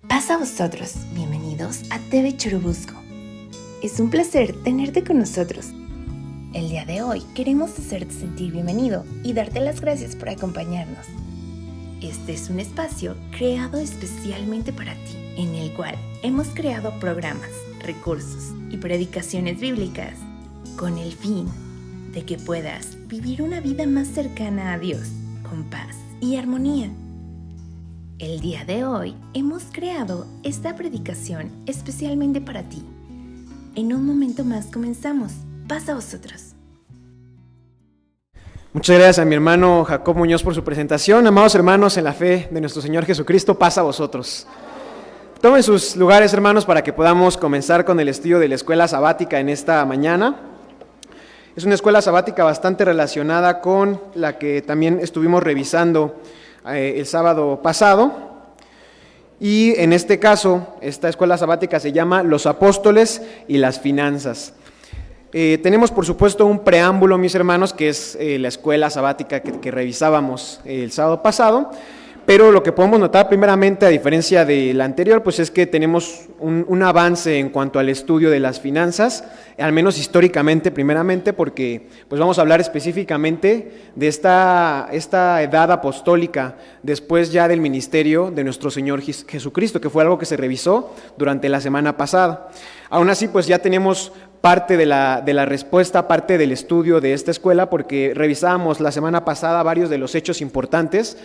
Paz a vosotros, bienvenidos a TV Churubusco. Es un placer tenerte con nosotros. El día de hoy queremos hacerte sentir bienvenido y darte las gracias por acompañarnos. Este es un espacio creado especialmente para ti, en el cual hemos creado programas, recursos y predicaciones bíblicas con el fin de que puedas vivir una vida más cercana a Dios, con paz y armonía. El día de hoy hemos creado esta predicación especialmente para ti. En un momento más comenzamos. Paz a vosotros. Muchas gracias a mi hermano Jacob Muñoz por su presentación. Amados hermanos en la fe de nuestro Señor Jesucristo, paz a vosotros. Tomen sus lugares, hermanos, para que podamos comenzar con el estudio de la escuela sabática en esta mañana. Es una escuela sabática bastante relacionada con la que también estuvimos revisando el sábado pasado, y en este caso, esta escuela sabática se llama Los Apóstoles y las Finanzas. Tenemos por supuesto un preámbulo, mis hermanos, que es la escuela sabática que revisábamos el sábado pasado, pero lo que podemos notar primeramente, a diferencia de la anterior, pues es que tenemos un avance en cuanto al estudio de las finanzas, al menos históricamente primeramente, porque pues vamos a hablar específicamente de esta edad apostólica, después ya del ministerio de nuestro Señor Jesucristo, que fue algo que se revisó durante la semana pasada. Aún así, pues ya tenemos parte de la respuesta, parte del estudio de esta escuela, porque revisábamos la semana pasada varios de los hechos importantes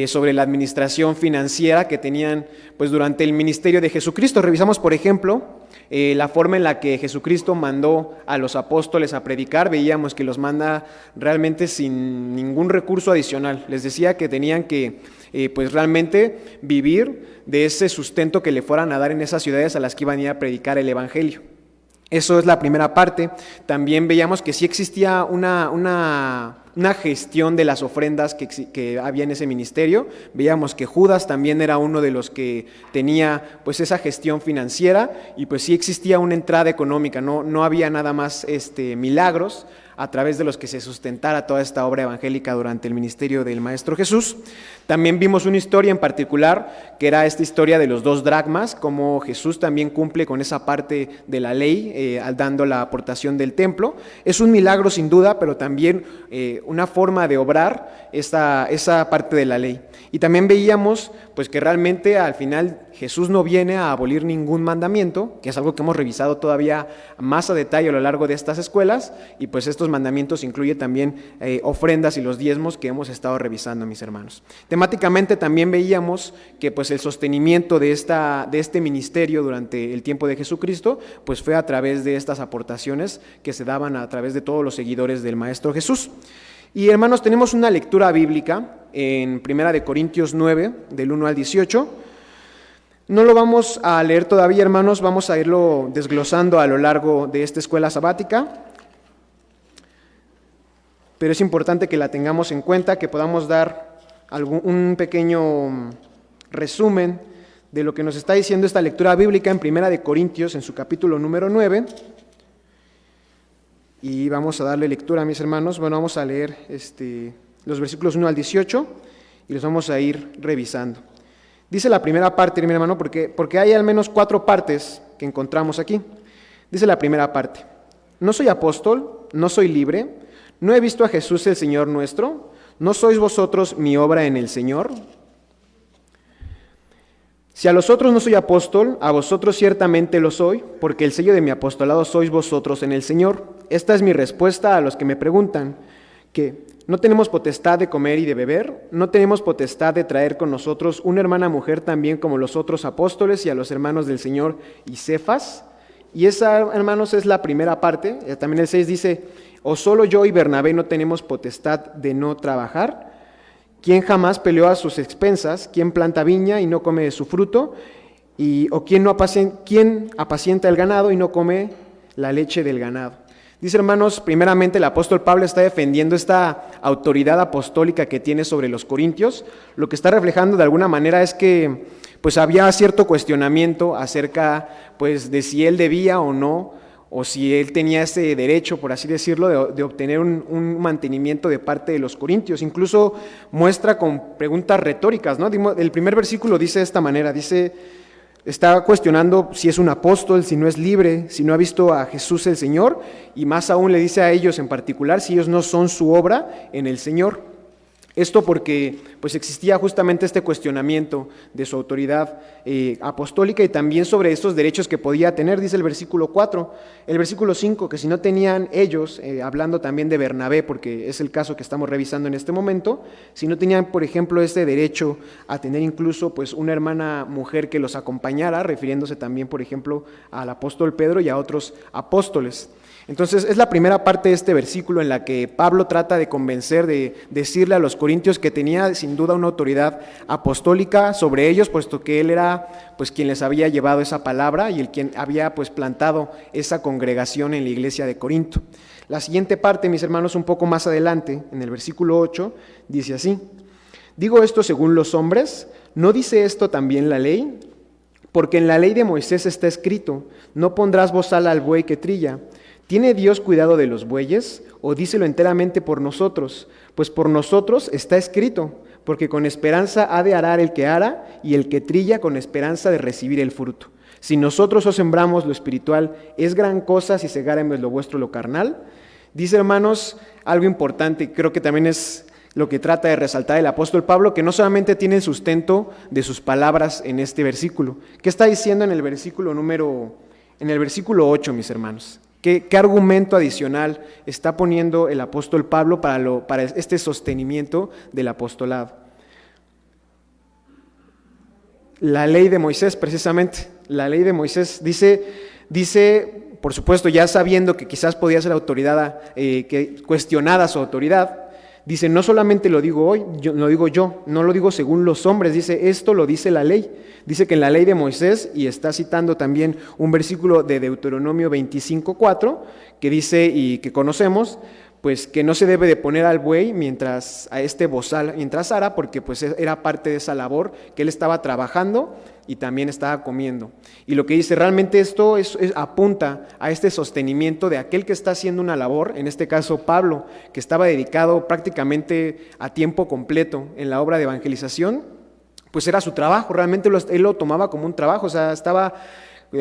sobre la administración financiera que tenían pues durante el ministerio de Jesucristo. Revisamos, por ejemplo, la forma en la que Jesucristo mandó a los apóstoles a predicar. Veíamos que los manda realmente sin ningún recurso adicional. Les decía que tenían que pues realmente vivir de ese sustento que le fueran a dar en esas ciudades a las que iban a ir a predicar el evangelio. Eso es la primera parte. También veíamos que sí existía una gestión de las ofrendas que había en ese ministerio. Veíamos que Judas también era uno de los que tenía pues esa gestión financiera, y pues sí existía una entrada económica, no había nada más milagros a través de los que se sustentara toda esta obra evangélica durante el ministerio del Maestro Jesús. También vimos una historia en particular, que era esta historia de los 2 dracmas, cómo Jesús también cumple con esa parte de la ley, dando la aportación del templo. Es un milagro sin duda, pero también una forma de obrar esa parte de la ley. Y también veíamos pues que realmente al final Jesús no viene a abolir ningún mandamiento, que es algo que hemos revisado todavía más a detalle a lo largo de estas escuelas, y pues estos mandamientos incluyen también ofrendas y los diezmos que hemos estado revisando, mis hermanos. Temáticamente también veíamos que pues el sostenimiento de este ministerio durante el tiempo de Jesucristo pues fue a través de estas aportaciones que se daban a través de todos los seguidores del Maestro Jesús. Y hermanos, tenemos una lectura bíblica en 1 Corintios 9, del 1 al 18. No lo vamos a leer todavía, hermanos, vamos a irlo desglosando a lo largo de esta escuela sabática, pero es importante que la tengamos en cuenta, que podamos dar un pequeño resumen de lo que nos está diciendo esta lectura bíblica en 1 Corintios, en su capítulo número 9. Y vamos a darle lectura, mis hermanos. Bueno, vamos a leer los versículos 1 al 18 y los vamos a ir revisando. Dice la primera parte, mi hermano, porque hay al menos 4 partes que encontramos aquí. Dice la primera parte: no soy apóstol, no soy libre, no he visto a Jesús el Señor nuestro, ¿no sois vosotros mi obra en el Señor? Si a los otros no soy apóstol, a vosotros ciertamente lo soy, porque el sello de mi apostolado sois vosotros en el Señor. Esta es mi respuesta a los que me preguntan, que ¿no tenemos potestad de comer y de beber? ¿No tenemos potestad de traer con nosotros una hermana mujer también como los otros apóstoles y a los hermanos del Señor y Cefas? Y esa, hermanos, es la primera parte. También el 6 dice: ¿o solo yo y Bernabé no tenemos potestad de no trabajar? ¿Quién jamás peleó a sus expensas? ¿Quién planta viña y no come de su fruto? ¿O quién apacienta el ganado y no come la leche del ganado? Dice, hermanos, primeramente el apóstol Pablo está defendiendo esta autoridad apostólica que tiene sobre los corintios. Lo que está reflejando de alguna manera es que pues había cierto cuestionamiento acerca pues de si él debía o no, o si él tenía ese derecho, por así decirlo, de obtener un mantenimiento de parte de los corintios. Incluso muestra con preguntas retóricas, ¿no? El primer versículo dice de esta manera, dice: Está cuestionando si es un apóstol, si no es libre, si no ha visto a Jesús el Señor, y más aún le dice a ellos en particular si ellos no son su obra en el Señor. Esto porque pues existía justamente este cuestionamiento de su autoridad apostólica y también sobre estos derechos que podía tener, dice el versículo 4. El versículo 5, que si no tenían ellos, hablando también de Bernabé, porque es el caso que estamos revisando en este momento, si no tenían, por ejemplo, este derecho a tener incluso pues una hermana mujer que los acompañara, refiriéndose también, por ejemplo, al apóstol Pedro y a otros apóstoles. Entonces es la primera parte de este versículo en la que Pablo trata de convencer, de decirle a los corintios que tenía sin duda una autoridad apostólica sobre ellos, puesto que él era pues quien les había llevado esa palabra y el quien había pues plantado esa congregación en la iglesia de Corinto. La siguiente parte, mis hermanos, un poco más adelante, en el versículo 8, dice así: digo esto según los hombres, ¿no dice esto también la ley? Porque en la ley de Moisés está escrito, no pondrás bozal al buey que trilla. ¿Tiene Dios cuidado de los bueyes? ¿O dícelo enteramente por nosotros? Pues por nosotros está escrito, porque con esperanza ha de arar el que ara, y el que trilla con esperanza de recibir el fruto. Si nosotros os sembramos lo espiritual, ¿es gran cosa si segáremos lo vuestro lo carnal? Dice, hermanos, algo importante, creo que también es lo que trata de resaltar el apóstol Pablo, que no solamente tiene el sustento de sus palabras en este versículo. ¿Qué está diciendo en el versículo 8, mis hermanos? ¿Qué argumento adicional está poniendo el apóstol Pablo para este sostenimiento del apostolado? La ley de Moisés, precisamente. La ley de Moisés dice, por supuesto, ya sabiendo que quizás podía ser autoridad, cuestionada su autoridad, dice, no solamente lo digo yo, no lo digo según los hombres, dice, esto lo dice la ley. Dice que en la ley de Moisés, y está citando también un versículo de Deuteronomio 25:4, que dice, y que conocemos, pues que no se debe de poner al buey mientras ara, porque pues era parte de esa labor que él estaba trabajando y también estaba comiendo. Y lo que dice, realmente esto apunta a este sostenimiento de aquel que está haciendo una labor, en este caso Pablo, que estaba dedicado prácticamente a tiempo completo en la obra de evangelización, pues era su trabajo, realmente él lo tomaba como un trabajo, o sea,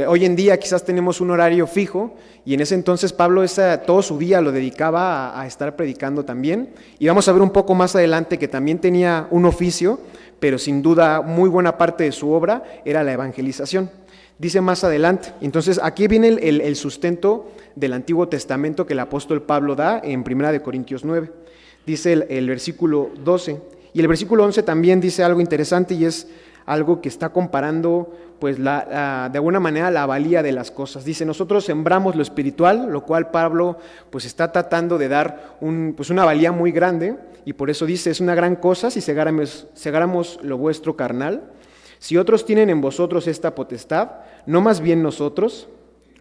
hoy en día quizás tenemos un horario fijo y en ese entonces Pablo todo su día lo dedicaba a estar predicando también, y vamos a ver un poco más adelante que también tenía un oficio, pero sin duda muy buena parte de su obra era la evangelización. Dice más adelante, entonces aquí viene el sustento del Antiguo Testamento que el apóstol Pablo da en 1 Corintios 9, dice el versículo 12, y el versículo 11 también dice algo interesante y es algo que está comparando pues de alguna manera la valía de las cosas. Dice, nosotros sembramos lo espiritual, lo cual Pablo pues está tratando de dar una valía muy grande, y por eso dice, es una gran cosa si segáramos lo vuestro carnal. Si otros tienen en vosotros esta potestad, no más bien nosotros,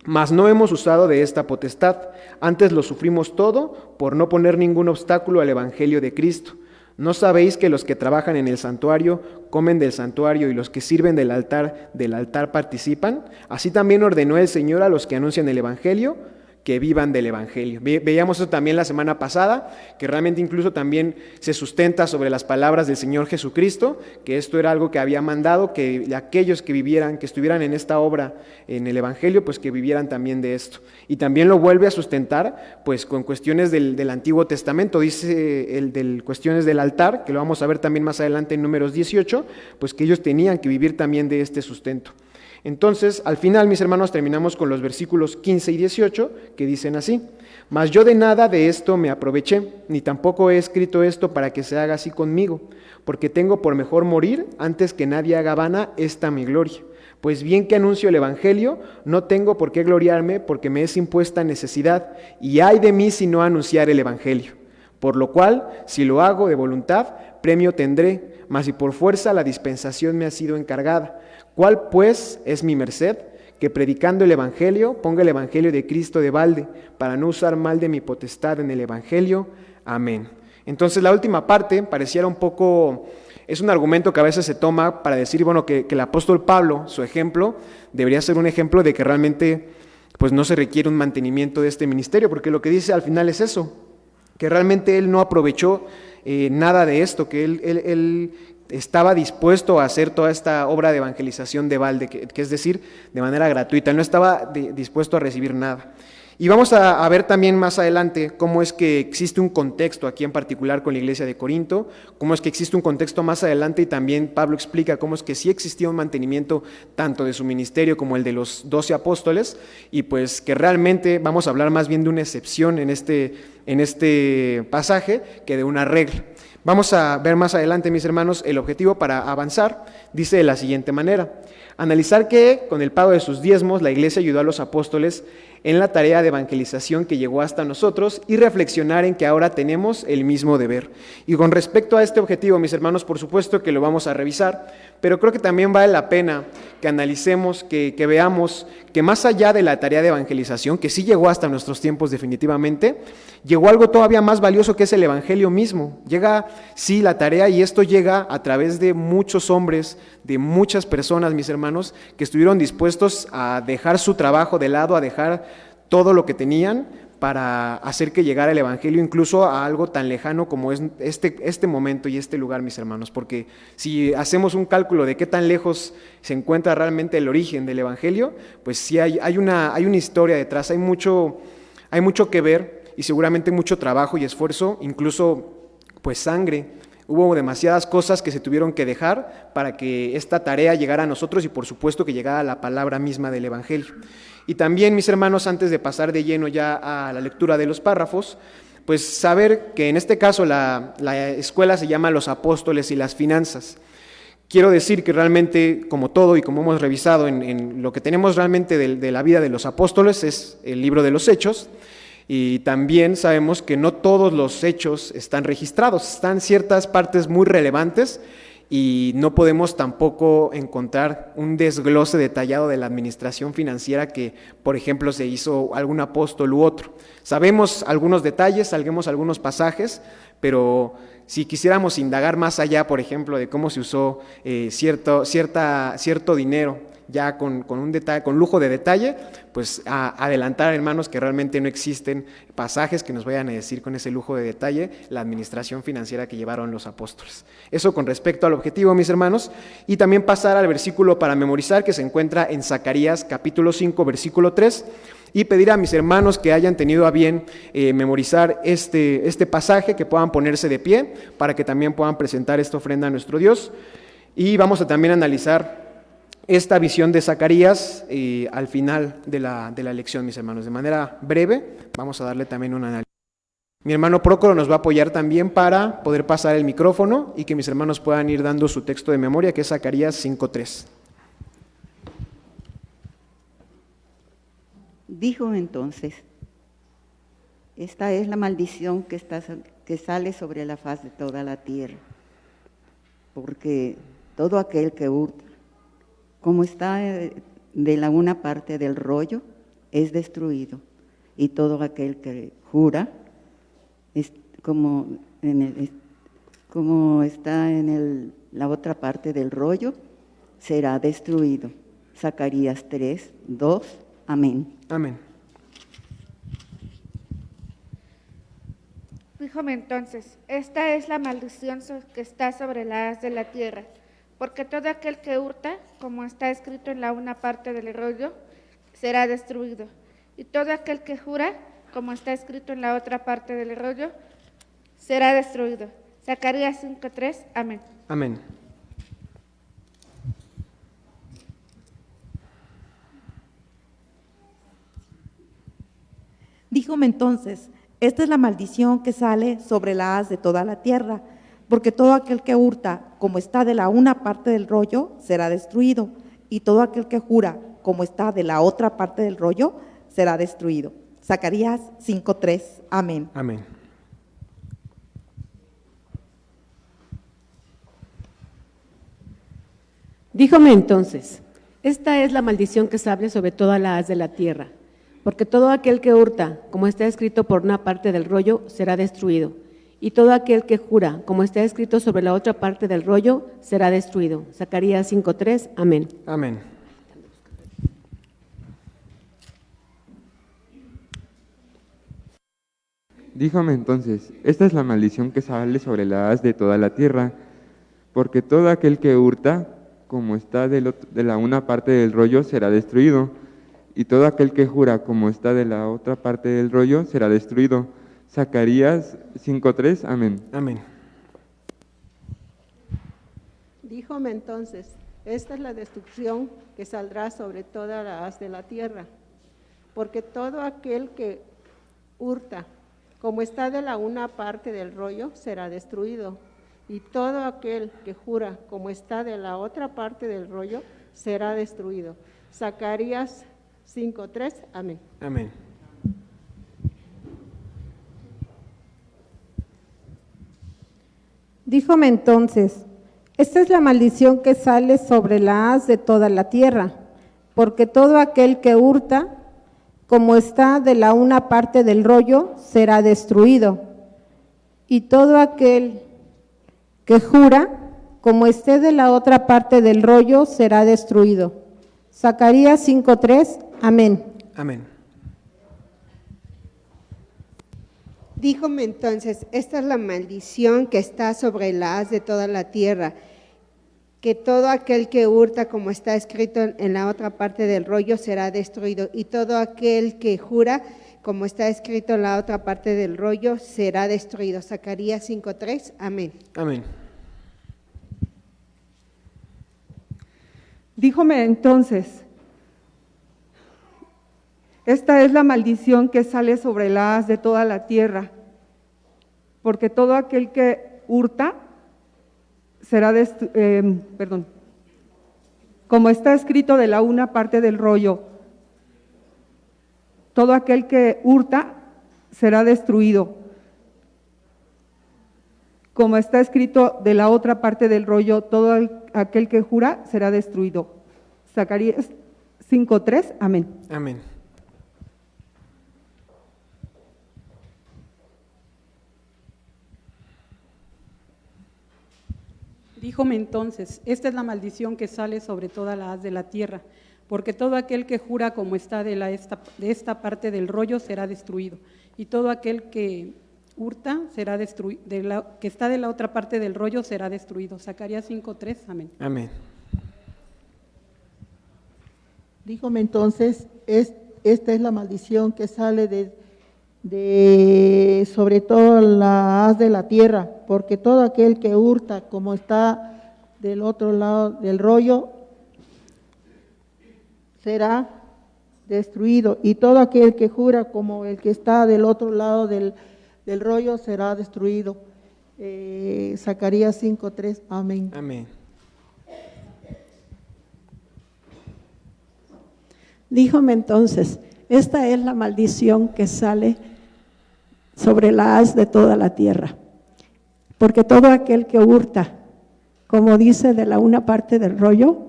mas no hemos usado de esta potestad, antes lo sufrimos todo por no poner ningún obstáculo al evangelio de Cristo. ¿No sabéis que los que trabajan en el santuario comen del santuario y los que sirven del altar participan? Así también ordenó el Señor a los que anuncian el evangelio que vivan del evangelio. Veíamos eso también la semana pasada, que realmente incluso también se sustenta sobre las palabras del Señor Jesucristo, que esto era algo que había mandado, que aquellos que estuvieran en esta obra, en el evangelio, pues que vivieran también de esto. Y también lo vuelve a sustentar, pues con cuestiones del Antiguo Testamento, dice cuestiones del altar, que lo vamos a ver también más adelante en Números 18, pues que ellos tenían que vivir también de este sustento. Entonces, al final, mis hermanos, terminamos con los versículos 15 y 18, que dicen así: mas yo de nada de esto me aproveché, ni tampoco he escrito esto para que se haga así conmigo, porque tengo por mejor morir antes que nadie haga vana esta mi gloria. Pues bien que anuncio el evangelio, no tengo por qué gloriarme, porque me es impuesta necesidad, y ay de mí si no anunciar el evangelio. Por lo cual, si lo hago de voluntad, premio tendré, mas si por fuerza la dispensación me ha sido encargada. ¿Cuál pues es mi merced? Que predicando el evangelio, ponga el evangelio de Cristo de balde, para no usar mal de mi potestad en el evangelio. Amén. Entonces la última parte pareciera es un argumento que a veces se toma para decir, bueno, que el apóstol Pablo, su ejemplo, debería ser un ejemplo de que realmente pues no se requiere un mantenimiento de este ministerio, porque lo que dice al final es eso, que realmente él no aprovechó nada de esto, que él estaba dispuesto a hacer toda esta obra de evangelización de balde, que es decir, de manera gratuita, él no estaba dispuesto a recibir nada. Y vamos a ver también más adelante cómo es que existe un contexto aquí en particular con la iglesia de Corinto, cómo es que existe un contexto más adelante y también Pablo explica cómo es que sí existía un mantenimiento tanto de su ministerio como el de los 12 apóstoles y pues que realmente vamos a hablar más bien de una excepción en este pasaje que de una regla. Vamos a ver más adelante, mis hermanos, el objetivo para avanzar dice de la siguiente manera: analizar que con el pago de sus diezmos la iglesia ayudó a los apóstoles en la tarea de evangelización que llegó hasta nosotros y reflexionar en que ahora tenemos el mismo deber. Y con respecto a este objetivo, mis hermanos, por supuesto que lo vamos a revisar, pero creo que también vale la pena que analicemos, que veamos que más allá de la tarea de evangelización, que sí llegó hasta nuestros tiempos definitivamente, llegó algo todavía más valioso que es el evangelio mismo. Llega, sí, la tarea, y esto llega a través de muchos hombres, de muchas personas, mis hermanos, que estuvieron dispuestos a dejar su trabajo de lado, a dejar todo lo que tenían para hacer que llegara el evangelio incluso a algo tan lejano como es este momento y este lugar, mis hermanos, porque si hacemos un cálculo de qué tan lejos se encuentra realmente el origen del evangelio, pues sí hay una historia detrás, hay mucho que ver y seguramente mucho trabajo y esfuerzo, incluso pues sangre. Hubo demasiadas cosas que se tuvieron que dejar para que esta tarea llegara a nosotros y por supuesto que llegara a la palabra misma del evangelio. Y también, mis hermanos, antes de pasar de lleno ya a la lectura de los párrafos, pues saber que en este caso la escuela se llama Los Apóstoles y las Finanzas. Quiero decir que realmente, como todo y como hemos revisado en lo que tenemos realmente de la vida de los apóstoles, es el libro de los Hechos, y también sabemos que no todos los hechos están registrados, están ciertas partes muy relevantes y no podemos tampoco encontrar un desglose detallado de la administración financiera que, por ejemplo, se hizo algún apóstol u otro. Sabemos algunos detalles, sabemos algunos pasajes, pero si quisiéramos indagar más allá, por ejemplo, de cómo se usó cierto dinero, ya con un detalle, con lujo de detalle, pues a adelantar, hermanos, que realmente no existen pasajes que nos vayan a decir con ese lujo de detalle la administración financiera que llevaron los apóstoles. Eso con respecto al objetivo, mis hermanos, y también pasar al versículo para memorizar que se encuentra en Zacarías capítulo 5, versículo 3, y pedir a mis hermanos que hayan tenido a bien memorizar este pasaje, que puedan ponerse de pie para que también puedan presentar esta ofrenda a nuestro Dios. Y vamos a también analizar esta visión de Zacarías al final de la lección, mis hermanos. De manera breve, vamos a darle también un análisis. Mi hermano Prócoro nos va a apoyar también para poder pasar el micrófono y que mis hermanos puedan ir dando su texto de memoria, que es Zacarías 5:3. Dijo entonces: esta es la maldición que sale sobre la faz de toda la tierra, porque todo aquel que hurta, como está de la una parte del rollo, es destruido, y todo aquel que jura, como está en la otra parte del rollo, será destruido. Zacarías 3:2. Amén. Amén. Díjome entonces: esta es la maldición que está sobre la haz de la tierra, porque todo aquel que hurta, como está escrito en la una parte del rollo, será destruido, y todo aquel que jura, como está escrito en la otra parte del rollo, será destruido. Zacarías 5:3. Amén. Amén. Díjome entonces: esta es la maldición que sale sobre la haz de toda la tierra, porque todo aquel que hurta, como está de la una parte del rollo, será destruido, y todo aquel que jura, como está de la otra parte del rollo, será destruido. Zacarías 5:3. Amén. Amén. Díjome entonces: esta es la maldición que sale sobre toda la haz de la tierra, porque todo aquel que hurta, como está escrito por una parte del rollo, será destruido, y todo aquel que jura, como está escrito sobre la otra parte del rollo, será destruido. Zacarías 5:3. Amén. Amén. Díjome entonces: esta es la maldición que sale sobre la haz de toda la tierra, porque todo aquel que hurta, como está de la una parte del rollo, será destruido, y todo aquel que jura, como está de la otra parte del rollo, será destruido. Zacarías 5:3, amén. Amén. Díjome entonces, esta es la destrucción que saldrá sobre toda la haz de la tierra, porque todo aquel que hurta, como está de la una parte del rollo, será destruido, y todo aquel que jura, como está de la otra parte del rollo, será destruido. Zacarías 5:3, amén. Amén. Díjome entonces, esta es la maldición que sale sobre la haz de toda la tierra, porque todo aquel que hurta, como está de la una parte del rollo, será destruido, y todo aquel que jura, como esté de la otra parte del rollo, será destruido. Zacarías 5:3, amén. Amén. Díjome entonces, esta es la maldición que está sobre la haz de toda la tierra, que todo aquel que hurta, como está escrito en la otra parte del rollo, será destruido, y todo aquel que jura, como está escrito en la otra parte del rollo, será destruido. Zacarías 5:3, amén. Amén. Díjome entonces, esta es la maldición que sale sobre la haz de toda la tierra, porque todo aquel que hurta será como está escrito de la una parte del rollo, todo aquel que hurta será destruido. Como está escrito de la otra parte del rollo, todo aquel que jura será destruido. Zacarías 5:3, amén. Amén. Díjome entonces, esta es la maldición que sale sobre toda la haz de la tierra, porque todo aquel que jura como está de esta parte del rollo será destruido, y todo aquel que hurta será destruido, que está de la otra parte del rollo será destruido. Zacarías 5:3, amén. Amén. Díjome entonces, esta es la maldición que sale sobre todo la haz de la tierra, porque todo aquel que hurta, como está del otro lado del rollo, será destruido, y todo aquel que jura, como el que está del otro lado del rollo, será destruido. Zacarías 5:3, amén. Amén. Díjome entonces, esta es la maldición que sale sobre la haz de toda la tierra, porque todo aquel que hurta, como dice de la una parte del rollo,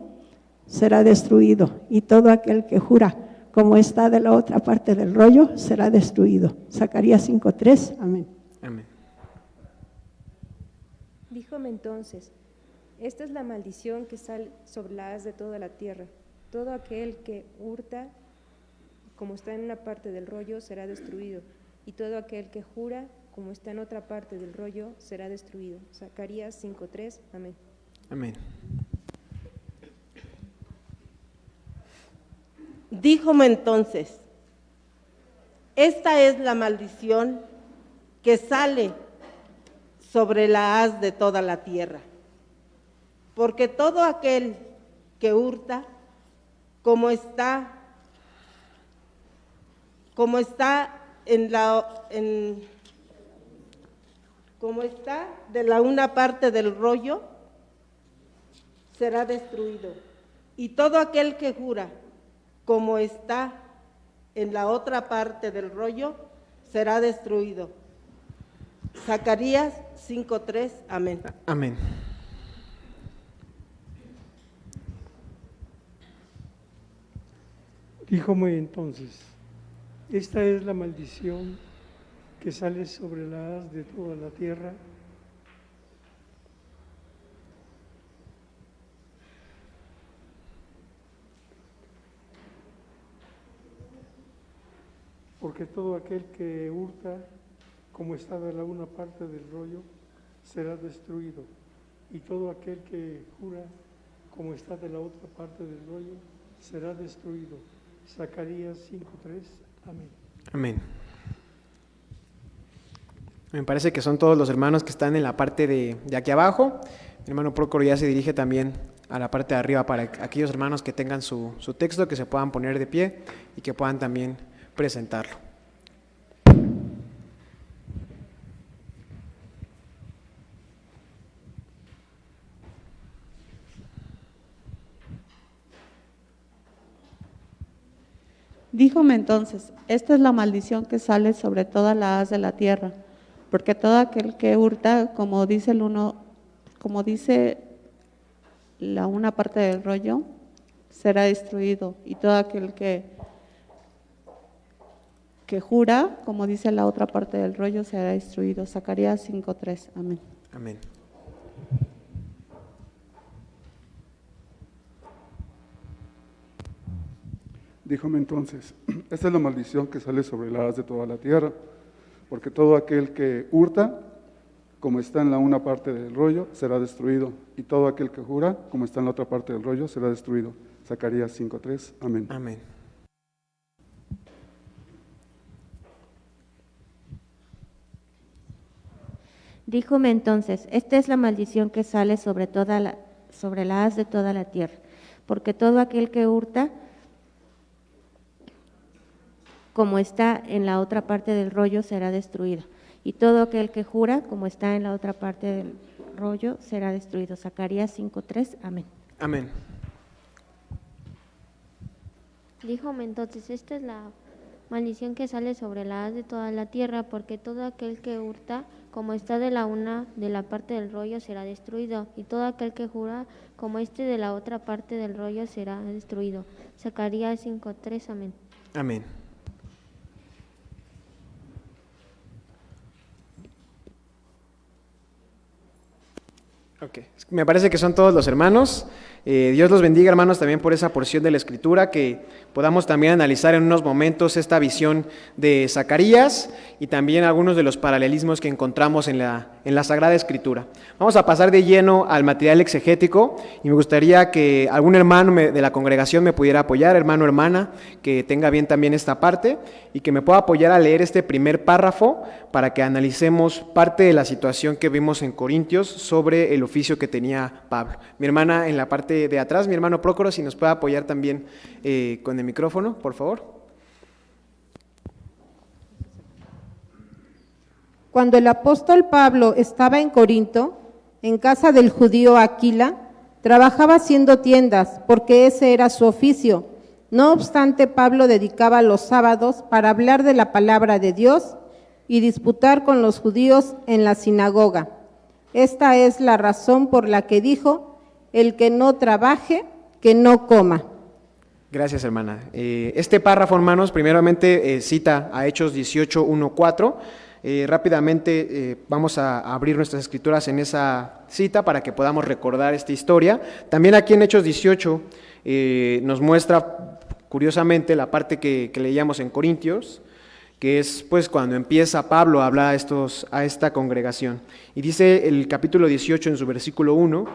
será destruido, y todo aquel que jura, como está de la otra parte del rollo, será destruido. Zacarías 5:3, amén. Amén. Díjome entonces, esta es la maldición que sale sobre la haz de toda la tierra. Todo aquel que hurta, como está en una parte del rollo, será destruido, y todo aquel que jura, como está en otra parte del rollo, será destruido. Zacarías 5:3, amén. Amén. Díjome entonces, esta es la maldición que sale sobre la haz de toda la tierra, porque todo aquel que hurta, como está de la una parte del rollo, será destruido, y todo aquel que jura, como está en la otra parte del rollo, será destruido. Zacarías 5:3, amén. Amén. Díjome entonces, esta es la maldición que sale sobre la haz de toda la tierra, porque todo aquel que hurta, como está de la una parte del rollo, será destruido, y todo aquel que jura como está de la otra parte del rollo será destruido. Zacarías 5:3. Amén. Amén. Me parece que son todos los hermanos que están en la parte de aquí abajo. Mi hermano Prócoro ya se dirige también a la parte de arriba para aquellos hermanos que tengan su texto, que se puedan poner de pie y que puedan también presentarlo. Díjome entonces, esta es la maldición que sale sobre toda la haz de la tierra, porque todo aquel que hurta, como dice la una parte del rollo, será destruido, y todo aquel que jura, como dice la otra parte del rollo, será destruido. Zacarías 5:3. Amén. Amén. Díjome entonces, esta es la maldición que sale sobre la haz de toda la tierra, porque todo aquel que hurta, como está en la una parte del rollo, será destruido, y todo aquel que jura, como está en la otra parte del rollo, será destruido. Zacarías 5:3. Amén. Amén. Díjome entonces, esta es la maldición que sale sobre la haz de toda la tierra, porque todo aquel que hurta, como está en la otra parte del rollo, será destruido. Y todo aquel que jura, como está en la otra parte del rollo, será destruido. Zacarías 5:3. Amén. Amén. Díjome entonces, esta es la maldición que sale sobre la haz de toda la tierra, porque todo aquel que hurta, como está de la parte del rollo, será destruido. Y todo aquel que jura, como este de la otra parte del rollo, será destruido. Zacarías 5:3. Amén. Amén. Ok, me parece que son todos los hermanos. Dios los bendiga, hermanos, también por esa porción de la Escritura, que podamos también analizar en unos momentos esta visión de Zacarías y también algunos de los paralelismos que encontramos en la Sagrada Escritura. Vamos a pasar de lleno al material exegético y me gustaría que algún hermano de la congregación me pudiera apoyar, hermano o hermana, que tenga bien también esta parte y que me pueda apoyar a leer este primer párrafo para que analicemos parte de la situación que vimos en Corintios sobre el oficio que tenía Pablo. Mi hermana en la parte de atrás, mi hermano Prócoro, si nos puede apoyar también con el micrófono, por favor. Cuando el apóstol Pablo estaba en Corinto, en casa del judío Aquila, trabajaba haciendo tiendas, porque ese era su oficio. No obstante, Pablo dedicaba los sábados para hablar de la palabra de Dios y disputar con los judíos en la sinagoga. Esta es la razón por la que dijo: el que no trabaje, que no coma. Gracias, hermana. Este párrafo, hermanos, primeramente cita a Hechos 18:1-4. Rápidamente vamos a abrir nuestras escrituras en esa cita para que podamos recordar esta historia. También aquí en Hechos 18 nos muestra curiosamente la parte que leíamos en Corintios, que es pues cuando empieza Pablo a hablar a esta congregación. Y dice el capítulo 18 en su versículo 1,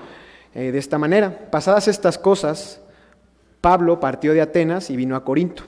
de esta manera: pasadas estas cosas, Pablo partió de Atenas y vino a Corinto.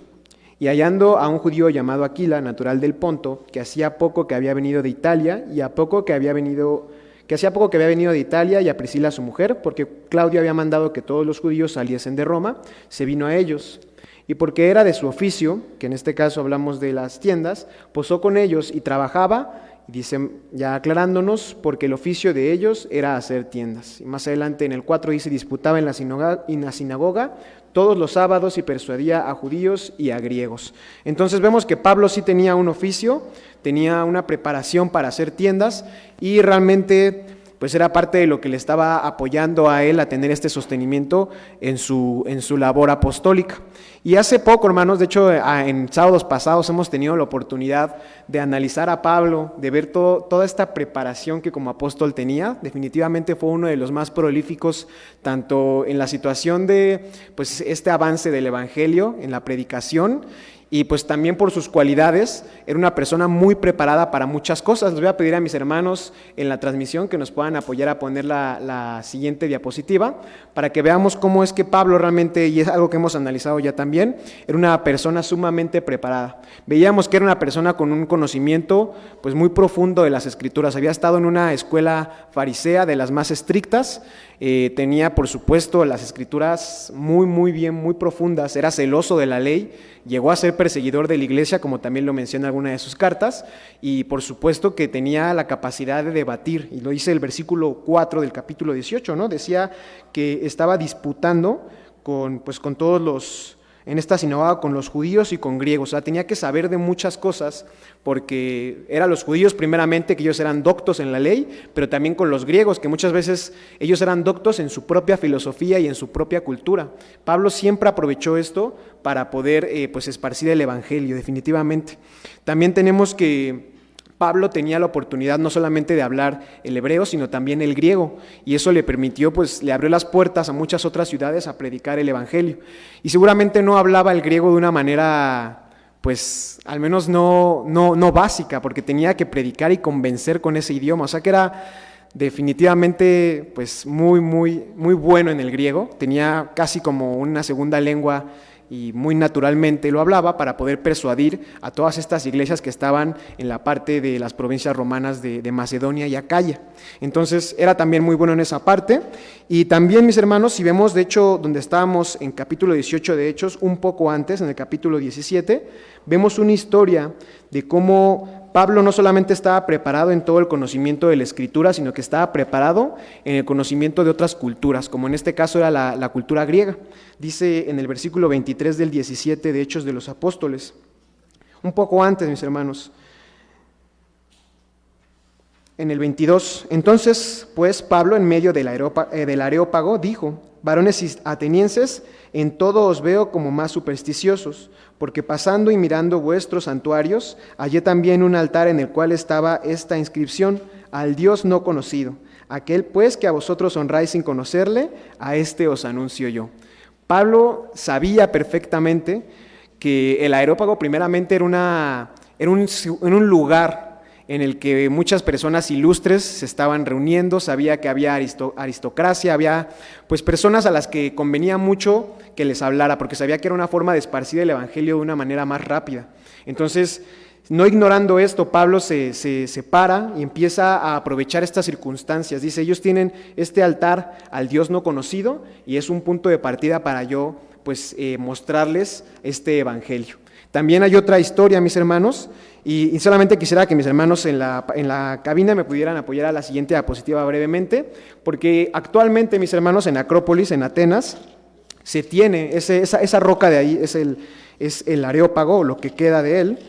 Y hallando a un judío llamado Aquila, natural del Ponto, que hacía poco que había venido de Italia, y hacía poco que había venido de Italia, y a Priscila su mujer, porque Claudio había mandado que todos los judíos saliesen de Roma, se vino a ellos. Y porque era de su oficio, que en este caso hablamos de las tiendas, posó con ellos y trabajaba, y dice, ya aclarándonos, porque el oficio de ellos era hacer tiendas. Y más adelante en el 4 dice, disputaba en la sinagoga todos los sábados y persuadía a judíos y a griegos. Entonces vemos que Pablo sí tenía un oficio, tenía una preparación para hacer tiendas y realmente pues era parte de lo que le estaba apoyando a él a tener este sostenimiento en su labor apostólica. Y hace poco, hermanos, de hecho en sábados pasados hemos tenido la oportunidad de analizar a Pablo, de ver toda esta preparación que como apóstol tenía. Definitivamente fue uno de los más prolíficos, tanto en la situación de pues este avance del evangelio, en la predicación, y pues también por sus cualidades era una persona muy preparada para muchas cosas. Les voy a pedir a mis hermanos en la transmisión que nos puedan apoyar a poner la siguiente diapositiva para que veamos cómo es que Pablo realmente, y es algo que hemos analizado ya también, era una persona sumamente preparada. Veíamos que era una persona con un conocimiento pues muy profundo de las Escrituras. Había estado en una escuela farisea de las más estrictas, tenía por supuesto las Escrituras muy bien, muy profundas, era celoso de la ley, llegó a ser perseguidor de la iglesia, como también lo menciona alguna de sus cartas, y por supuesto que tenía la capacidad de debatir, y lo dice el versículo 4 del capítulo 18, ¿no? Decía que estaba disputando con todos los, en esta sinagoga, con los judíos y con griegos. O sea, tenía que saber de muchas cosas, porque eran los judíos primeramente, que ellos eran doctos en la ley, pero también con los griegos, que muchas veces ellos eran doctos en su propia filosofía y en su propia cultura. Pablo siempre aprovechó esto para poder esparcir el evangelio, definitivamente. También tenemos que Pablo tenía la oportunidad no solamente de hablar el hebreo, sino también el griego, y eso le permitió, le abrió las puertas a muchas otras ciudades a predicar el evangelio. Y seguramente no hablaba el griego de una manera, al menos no básica, porque tenía que predicar y convencer con ese idioma. O sea que era definitivamente muy bueno en el griego, tenía casi como una segunda lengua y muy naturalmente lo hablaba para poder persuadir a todas estas iglesias que estaban en la parte de las provincias romanas de Macedonia y Acaya. Entonces era también muy bueno en esa parte. Y también, mis hermanos, si vemos de hecho donde estábamos en capítulo 18 de Hechos, un poco antes, en el capítulo 17, vemos una historia de cómo Pablo no solamente estaba preparado en todo el conocimiento de la Escritura, sino que estaba preparado en el conocimiento de otras culturas, como en este caso era la cultura griega. Dice en el versículo 23 del 17 de Hechos de los Apóstoles, un poco antes, mis hermanos, en el 22, entonces, pues, Pablo, en medio del Areópago, dijo: varones atenienses, en todo os veo como más supersticiosos, porque pasando y mirando vuestros santuarios, hallé también un altar en el cual estaba esta inscripción: al Dios no conocido. Aquel pues que a vosotros honráis sin conocerle, a este os anuncio yo. Pablo sabía perfectamente que el Areópago primeramente era un lugar en el que muchas personas ilustres se estaban reuniendo. Sabía que había aristocracia, había personas a las que convenía mucho que les hablara, porque sabía que era una forma de esparcir el evangelio de una manera más rápida. Entonces, no ignorando esto, Pablo se para y empieza a aprovechar estas circunstancias. Dice: ellos tienen este altar al Dios no conocido, y es un punto de partida para yo mostrarles este evangelio. También hay otra historia, mis hermanos, y solamente quisiera que mis hermanos en la cabina me pudieran apoyar a la siguiente diapositiva brevemente, porque actualmente, mis hermanos, en Acrópolis, en Atenas, se tiene esa roca de ahí, es el Areópago, o lo que queda de él,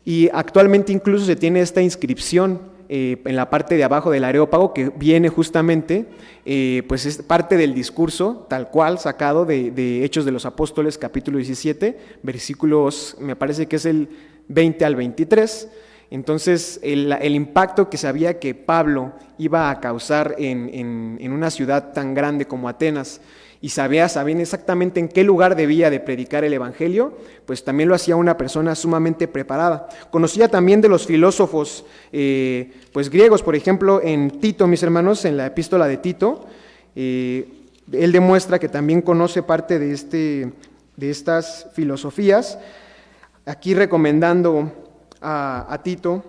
y actualmente incluso se tiene esta inscripción en la parte de abajo del Areópago, que viene justamente, es parte del discurso tal cual sacado de Hechos de los Apóstoles, capítulo 17, versículos, me parece que es el 20 al 23. Entonces, el impacto que sabía que Pablo iba a causar en una ciudad tan grande como Atenas, y sabían exactamente en qué lugar debía de predicar el evangelio, pues también lo hacía una persona sumamente preparada. Conocía también de los filósofos griegos. Por ejemplo, en Tito, mis hermanos, en la epístola de Tito, él demuestra que también conoce parte de estas filosofías, aquí recomendando a Tito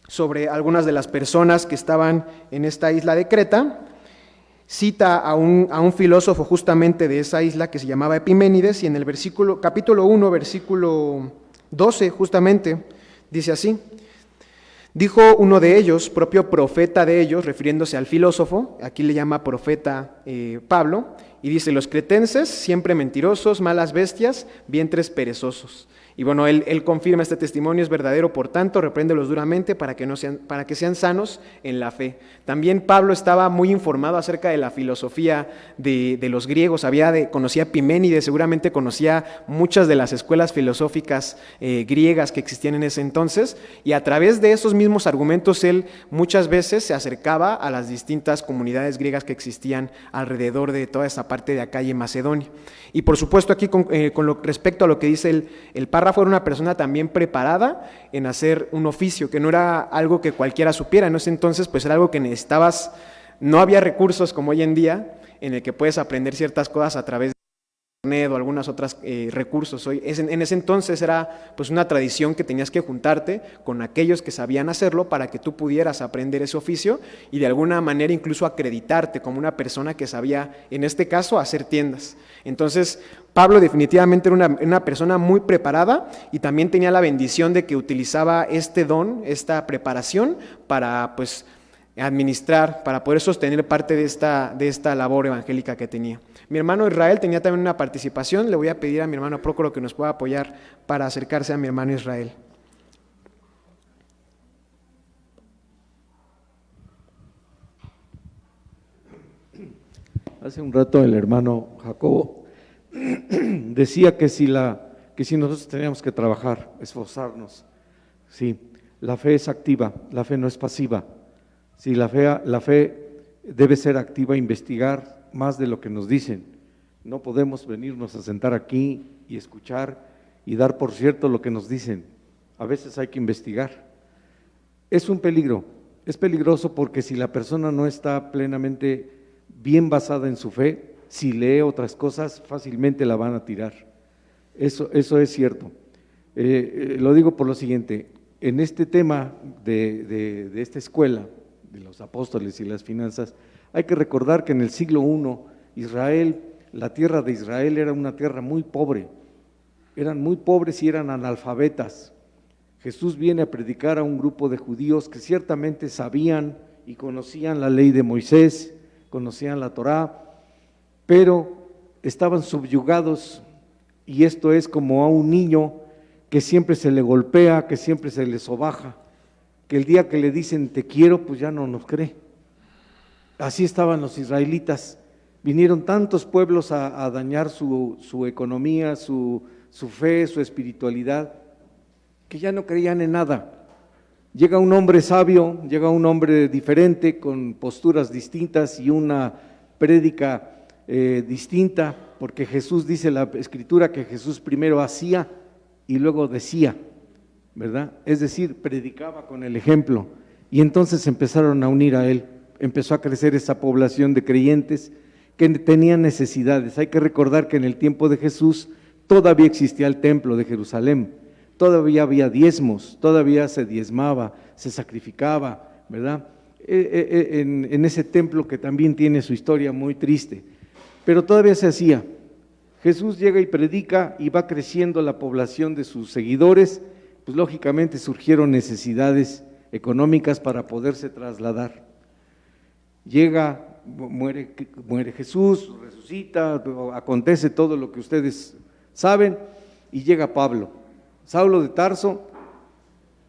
sobre algunas de las personas que estaban en esta isla de Creta. Cita a un filósofo justamente de esa isla que se llamaba Epiménides, y en el capítulo 1, versículo 12, justamente, dice así: dijo uno de ellos, propio profeta de ellos, refiriéndose al filósofo, aquí le llama profeta Pablo, y dice: los cretenses, siempre mentirosos, malas bestias, vientres perezosos. Y bueno, él confirma este testimonio es verdadero, por tanto, repréndelos duramente para que sean sanos en la fe. También Pablo estaba muy informado acerca de la filosofía de los griegos, conocía a Epiménides, seguramente conocía muchas de las escuelas filosóficas griegas que existían en ese entonces, y a través de esos mismos argumentos él muchas veces se acercaba a las distintas comunidades griegas que existían alrededor de toda esa parte de Acaya y Macedonia. Y por supuesto aquí con respecto a lo que dice el párrafo párrafo era una persona también preparada en hacer un oficio, que no era algo que cualquiera supiera. En ese entonces pues era algo que necesitabas, no había recursos como hoy en día, en el que puedes aprender ciertas cosas a través de Internet o algunos otros recursos. En ese entonces era pues una tradición que tenías que juntarte con aquellos que sabían hacerlo para que tú pudieras aprender ese oficio y de alguna manera incluso acreditarte como una persona que sabía, en este caso, hacer tiendas. Entonces, Pablo definitivamente era una persona muy preparada y también tenía la bendición de que utilizaba este don, esta preparación para pues administrar, para poder sostener parte de esta labor evangélica que tenía. Mi hermano Israel tenía también una participación. Le voy a pedir a mi hermano Prócoro que nos pueda apoyar para acercarse a mi hermano Israel. Hace un rato el hermano Jacobo decía que si nosotros teníamos que trabajar, esforzarnos. Sí, la fe es activa, la fe no es pasiva. Sí, la fe debe ser activa, investigar más de lo que nos dicen. No podemos venirnos a sentar aquí y escuchar y dar por cierto lo que nos dicen. A veces hay que investigar. Es un peligro, es peligroso porque si la persona no está plenamente bien basada en su fe, si lee otras cosas, fácilmente la van a tirar. Eso es cierto. Lo digo por lo siguiente, en este tema de esta escuela, de los apóstoles y las finanzas, hay que recordar que en el siglo I, Israel, la tierra de Israel era una tierra muy pobre, eran muy pobres y eran analfabetas. Jesús viene a predicar a un grupo de judíos que ciertamente sabían y conocían la ley de Moisés, conocían la Torá, pero estaban subyugados, y esto es como a un niño que siempre se le golpea, que siempre se le sobaja, que el día que le dicen te quiero, pues ya no nos cree. Así estaban los israelitas. Vinieron tantos pueblos a dañar su economía, su fe, su espiritualidad, que ya no creían en nada. Llega un hombre sabio, llega un hombre diferente, con posturas distintas y una prédica distinta, porque Jesús, dice la Escritura, que Jesús primero hacía y luego decía, ¿verdad? Es decir, predicaba con el ejemplo, y entonces empezaron a unir a él, empezó a crecer esa población de creyentes que tenían necesidades. Hay que recordar que en el tiempo de Jesús todavía existía el templo de Jerusalén, todavía había diezmos, todavía se diezmaba, se sacrificaba, ¿verdad? En ese templo que también tiene su historia muy triste, pero todavía se hacía. Jesús llega y predica y va creciendo la población de sus seguidores, pues lógicamente surgieron necesidades económicas para poderse trasladar. Llega, muere Jesús, resucita, acontece todo lo que ustedes saben, y llega Pablo. Saulo de Tarso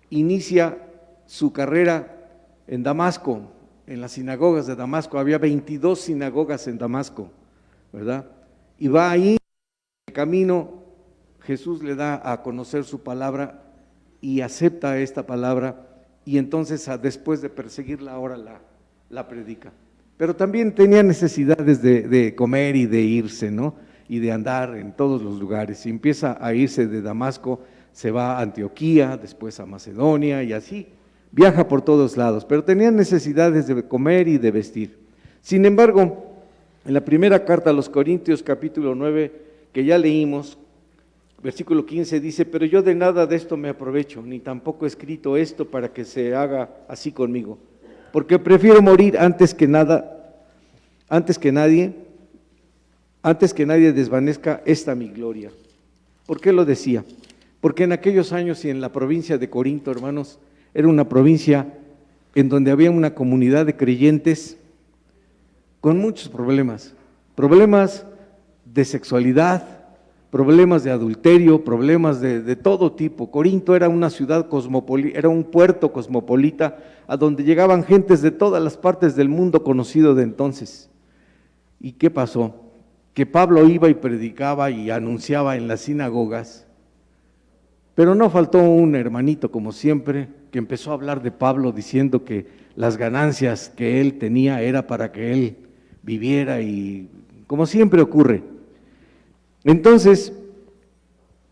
inicia su carrera en Damasco, en las sinagogas de Damasco. Había 22 sinagogas en Damasco, ¿verdad? Y va ahí, en el camino, Jesús le da a conocer su palabra y acepta esta palabra, y entonces después de perseguirla ahora la predica. Pero también tenía necesidades de comer y de irse, ¿no? Y de andar en todos los lugares. Y empieza a irse de Damasco, se va a Antioquía, después a Macedonia, y así viaja por todos lados, pero tenía necesidades de comer y de vestir. Sin embargo, en la primera carta a los Corintios, capítulo 9, que ya leímos, versículo 15 dice: pero yo de nada de esto me aprovecho, ni tampoco he escrito esto para que se haga así conmigo, porque prefiero morir antes que nadie desvanezca esta mi gloria. ¿Por qué lo decía? Porque en aquellos años y en la provincia de Corinto, hermanos, era una provincia en donde había una comunidad de creyentes con muchos problemas de sexualidad, problemas de adulterio, problemas de todo tipo. Corinto era una ciudad cosmopolita, era un puerto cosmopolita a donde llegaban gentes de todas las partes del mundo conocido de entonces. ¿Y qué pasó? Que Pablo iba y predicaba y anunciaba en las sinagogas, pero no faltó un hermanito, como siempre, que empezó a hablar de Pablo diciendo que las ganancias que él tenía era para que él viviera, y como siempre ocurre. Entonces,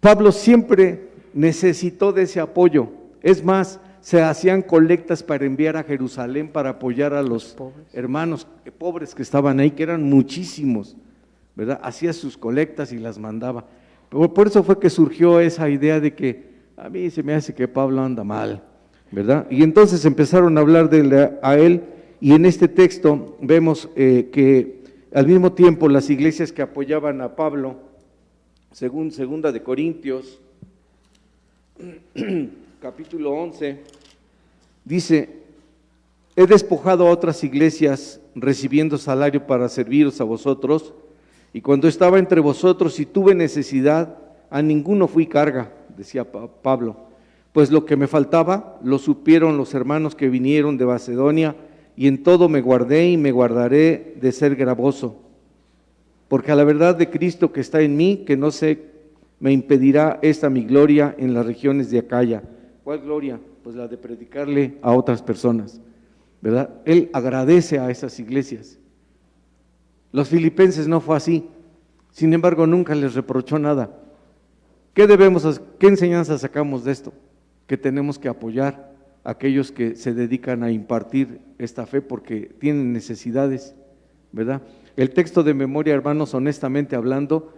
Pablo siempre necesitó de ese apoyo. Es más, se hacían colectas para enviar a Jerusalén para apoyar a los hermanos pobres que estaban ahí, que eran muchísimos, ¿verdad? Hacía sus colectas y las mandaba. Por eso fue que surgió esa idea de que a mí se me hace que Pablo anda mal, ¿verdad? Y entonces empezaron a hablar a él, y en este texto vemos que al mismo tiempo las iglesias que apoyaban a Pablo, según Segunda de Corintios, capítulo 11, dice: he despojado a otras iglesias recibiendo salario para serviros a vosotros, y cuando estaba entre vosotros y tuve necesidad, a ninguno fui carga, decía Pablo, pues lo que me faltaba lo supieron los hermanos que vinieron de Macedonia, y en todo me guardé y me guardaré de ser gravoso, porque a la verdad de Cristo que está en mí, que no sé, me impedirá esta mi gloria en las regiones de Acaya. ¿Cuál gloria? Pues la de predicarle a otras personas, ¿verdad? Él agradece a esas iglesias. Los filipenses no fue así, sin embargo nunca les reprochó nada. ¿Qué enseñanza sacamos de esto? Que tenemos que apoyar a aquellos que se dedican a impartir esta fe porque tienen necesidades, ¿verdad? El texto de memoria, hermanos, honestamente hablando,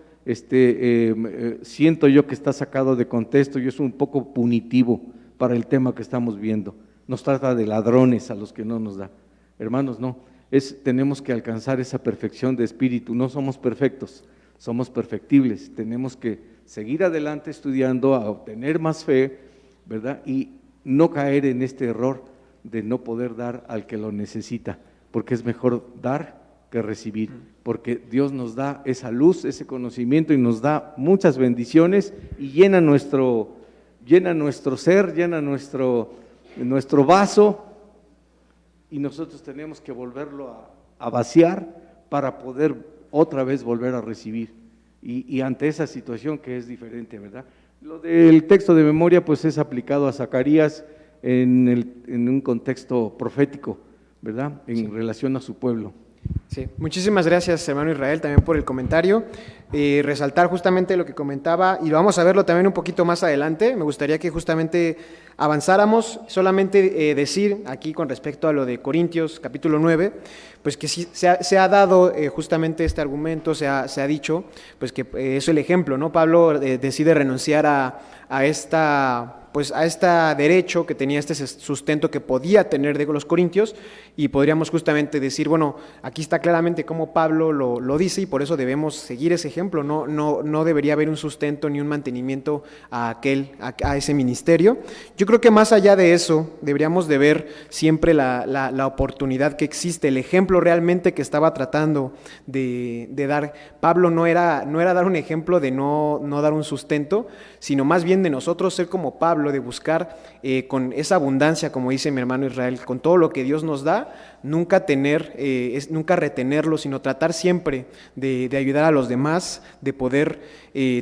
siento yo que está sacado de contexto y es un poco punitivo para el tema que estamos viendo. Nos trata de ladrones a los que no nos da. Hermanos, no, tenemos que alcanzar esa perfección de espíritu. No somos perfectos, somos perfectibles. Tenemos que seguir adelante estudiando, a obtener más fe, ¿verdad? Y no caer en este error de no poder dar al que lo necesita, porque es mejor dar que recibir, porque Dios nos da esa luz, ese conocimiento y nos da muchas bendiciones y llena nuestro ser, llena nuestro vaso, y nosotros tenemos que volverlo a vaciar para poder otra vez volver a recibir, y ante esa situación que es diferente, ¿verdad? Lo del texto de memoria pues es aplicado a Zacarías en un contexto profético, ¿verdad? En relación a su pueblo. Sí, muchísimas gracias, hermano Israel, también por el comentario. Resaltar justamente lo que comentaba, y vamos a verlo también un poquito más adelante. Me gustaría que justamente avanzáramos, solamente decir aquí con respecto a lo de Corintios capítulo 9, pues que sí, se ha dado justamente este argumento, se ha dicho, pues que es el ejemplo, ¿no? Pablo decide renunciar a este derecho que tenía, este sustento que podía tener de los corintios, y podríamos justamente decir, bueno, aquí está claramente cómo Pablo lo dice, y por eso debemos seguir ese ejemplo. No debería haber un sustento ni un mantenimiento a ese ministerio. Yo creo que más allá de eso, deberíamos de ver siempre la oportunidad que existe, el ejemplo realmente que estaba tratando de dar. Pablo no era dar un ejemplo de no dar un sustento, sino más bien de nosotros ser como Pablo, de buscar con esa abundancia, como dice mi hermano Israel, con todo lo que Dios nos da, nunca retenerlo, sino tratar siempre de ayudar a los demás, de poder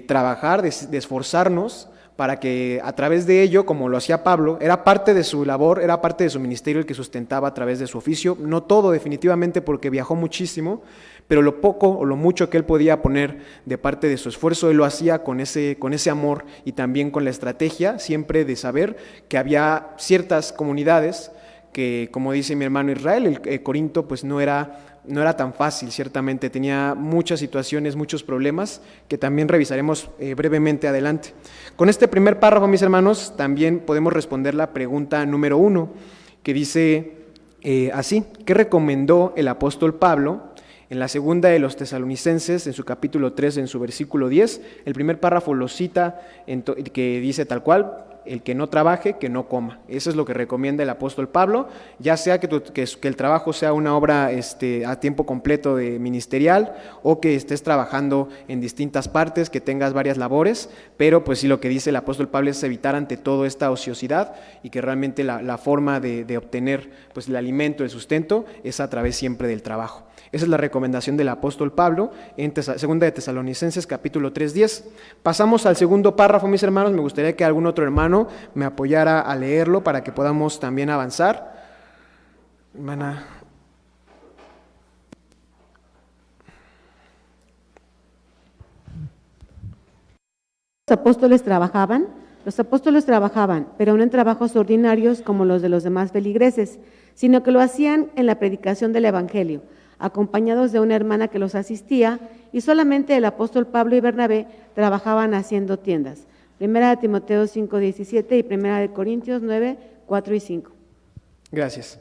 trabajar, de esforzarnos para que a través de ello, como lo hacía Pablo, era parte de su labor, era parte de su ministerio el que sustentaba a través de su oficio, no todo definitivamente porque viajó muchísimo, pero lo poco o lo mucho que él podía poner de parte de su esfuerzo, él lo hacía con ese amor y también con la estrategia siempre de saber que había ciertas comunidades que, como dice mi hermano Israel, el Corinto pues no era tan fácil, ciertamente, tenía muchas situaciones, muchos problemas que también revisaremos brevemente adelante. Con este primer párrafo, mis hermanos, también podemos responder la pregunta número 1, que dice así: ¿qué recomendó el apóstol Pablo en la segunda de los Tesalonicenses, en su capítulo 3, en su versículo 10? El primer párrafo lo cita, que dice tal cual: el que no trabaje, que no coma. Eso es lo que recomienda el apóstol Pablo, ya sea que el trabajo sea una obra a tiempo completo de ministerial, o que estés trabajando en distintas partes, que tengas varias labores, pero pues sí, lo que dice el apóstol Pablo es evitar ante todo esta ociosidad, y que realmente la forma de obtener pues el alimento, el sustento, es a través siempre del trabajo. Esa es la recomendación del apóstol Pablo en segunda de Tesalonicenses capítulo 3:10. Pasamos al segundo párrafo, mis hermanos. Me gustaría que algún otro hermano me apoyara a leerlo para que podamos también avanzar. Hermana. Los apóstoles trabajaban Los apóstoles trabajaban, pero no en trabajos ordinarios como los de los demás feligreses, sino que lo hacían en la predicación del Evangelio, acompañados de una hermana que los asistía, y solamente el apóstol Pablo y Bernabé trabajaban haciendo tiendas. 1 Timoteo 5:17 y 1 Corintios 9, 4 y 5. Gracias.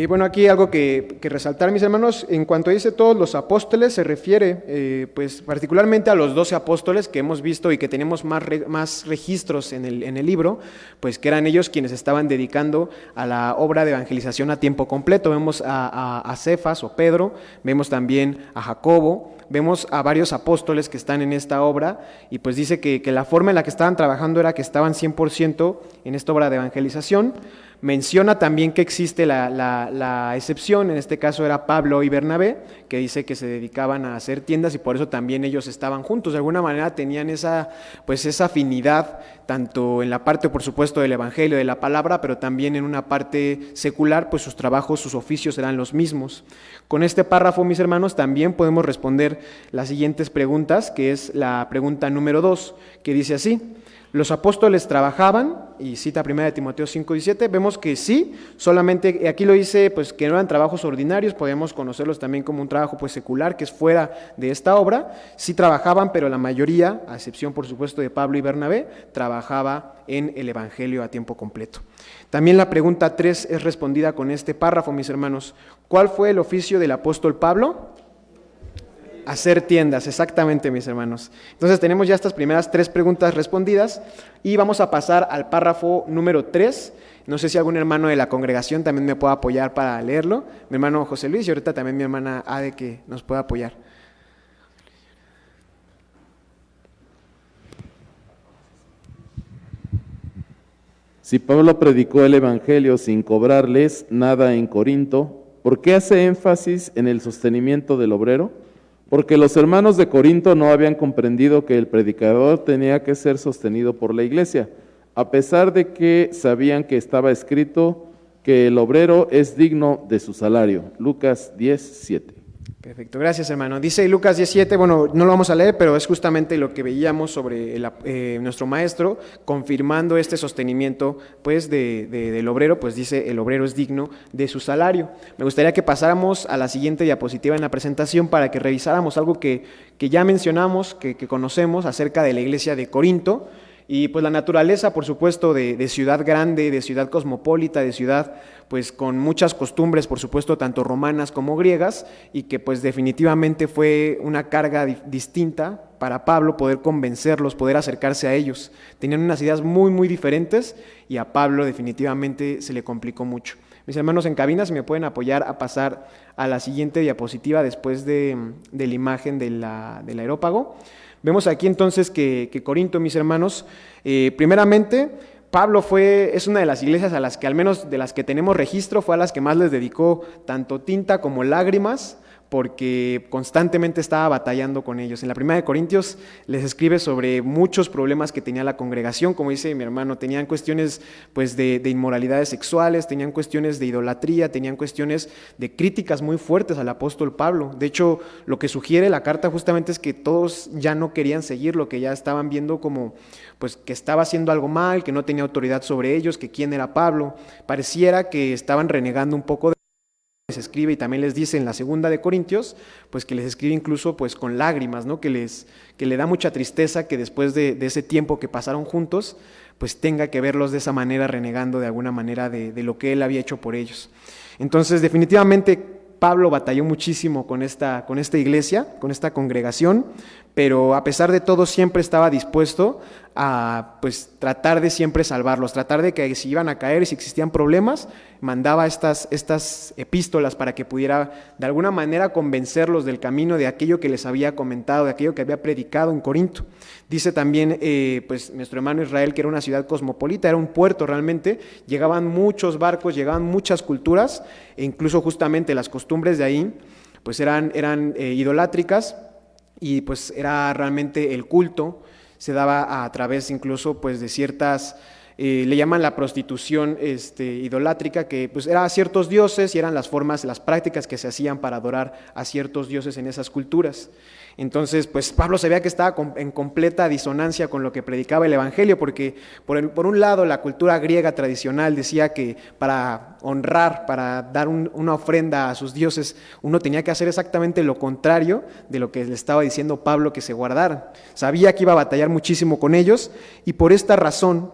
Bueno, aquí algo que resaltar, mis hermanos, en cuanto dice todos los apóstoles, se refiere pues particularmente a los 12 apóstoles que hemos visto y que tenemos más registros en el libro, pues que eran ellos quienes estaban dedicando a la obra de evangelización a tiempo completo. Vemos a Cefas o Pedro, vemos también a Jacobo, vemos a varios apóstoles que están en esta obra, y pues dice que la forma en la que estaban trabajando era que estaban 100% en esta obra de evangelización. Menciona también que existe la excepción, en este caso era Pablo y Bernabé, que dice que se dedicaban a hacer tiendas y por eso también ellos estaban juntos. De alguna manera tenían esa afinidad, tanto en la parte, por supuesto, del Evangelio, de la palabra, pero también en una parte secular, pues sus trabajos, sus oficios eran los mismos. Con este párrafo, mis hermanos, también podemos responder las siguientes preguntas, que es la pregunta número 2, que dice así: ¿los apóstoles trabajaban? Y cita 1 Timoteo 5:17, vemos que sí, solamente aquí lo dice pues que no eran trabajos ordinarios, podemos conocerlos también como un trabajo pues secular, que es fuera de esta obra. Sí trabajaban, pero la mayoría, a excepción por supuesto de Pablo y Bernabé, trabajaba en el Evangelio a tiempo completo. También la pregunta 3 es respondida con este párrafo, mis hermanos. ¿Cuál fue el oficio del apóstol Pablo? Hacer tiendas, exactamente, mis hermanos. Entonces tenemos ya estas primeras 3 preguntas respondidas y vamos a pasar al párrafo número 3. No sé si algún hermano de la congregación también me pueda apoyar para leerlo. Mi hermano José Luis y ahorita también mi hermana Ade, que nos pueda apoyar. Si Pablo predicó el Evangelio sin cobrarles nada en Corinto, ¿por qué hace énfasis en el sostenimiento del obrero? Porque los hermanos de Corinto no habían comprendido que el predicador tenía que ser sostenido por la iglesia, a pesar de que sabían que estaba escrito que el obrero es digno de su salario. Lucas 10:7. Perfecto, gracias hermano. Dice Lucas 17, bueno, no lo vamos a leer, pero es justamente lo que veíamos sobre nuestro maestro, confirmando este sostenimiento pues del obrero, pues dice el obrero es digno de su salario. Me gustaría que pasáramos a la siguiente diapositiva en la presentación para que revisáramos algo que ya mencionamos, que conocemos acerca de la iglesia de Corinto, y pues la naturaleza, por supuesto, de ciudad grande, de ciudad cosmopolita, de ciudad pues con muchas costumbres, por supuesto, tanto romanas como griegas, y que pues definitivamente fue una carga distinta para Pablo poder convencerlos, poder acercarse a ellos. Tenían unas ideas muy, muy diferentes y a Pablo definitivamente se le complicó mucho. Mis hermanos en cabina, si me pueden apoyar a pasar a la siguiente diapositiva después de la imagen del aerópago. Vemos aquí entonces que Corinto, mis hermanos, primeramente, Pablo es una de las iglesias a las que, al menos de las que tenemos registro, fue a las que más les dedicó tanto tinta como lágrimas, porque constantemente estaba batallando con ellos. En la primera de Corintios les escribe sobre muchos problemas que tenía la congregación, como dice mi hermano, tenían cuestiones pues de inmoralidades sexuales, tenían cuestiones de idolatría, tenían cuestiones de críticas muy fuertes al apóstol Pablo. De hecho, lo que sugiere la carta justamente es que todos ya no querían seguirlo, que ya estaban viendo como pues que estaba haciendo algo mal, que no tenía autoridad sobre ellos, que quién era Pablo. Pareciera que estaban renegando un poco de les escribe, y también les dice en la segunda de Corintios, pues que les escribe incluso pues con lágrimas, ¿no? Que le da mucha tristeza que después de ese tiempo que pasaron juntos, pues tenga que verlos de esa manera, renegando de alguna manera de lo que él había hecho por ellos. Entonces, definitivamente, Pablo batalló muchísimo con esta iglesia, con esta congregación, pero a pesar de todo siempre estaba dispuesto a pues tratar de siempre salvarlos, tratar de que si iban a caer y si existían problemas, mandaba estas epístolas para que pudiera de alguna manera convencerlos del camino, de aquello que les había comentado, de aquello que había predicado en Corinto. Dice también pues nuestro hermano Israel que era una ciudad cosmopolita, era un puerto realmente, llegaban muchos barcos, llegaban muchas culturas, e incluso justamente las costumbres de ahí pues eran idolátricas, y pues era realmente el culto se daba a través incluso pues de ciertas le llaman la prostitución idolátrica, que pues era a ciertos dioses y eran las formas, las prácticas que se hacían para adorar a ciertos dioses en esas culturas. Entonces, pues Pablo sabía que estaba en completa disonancia con lo que predicaba el Evangelio, porque por un lado la cultura griega tradicional decía que para honrar, para dar una ofrenda a sus dioses, uno tenía que hacer exactamente lo contrario de lo que le estaba diciendo Pablo que se guardaran. Sabía que iba a batallar muchísimo con ellos y por esta razón,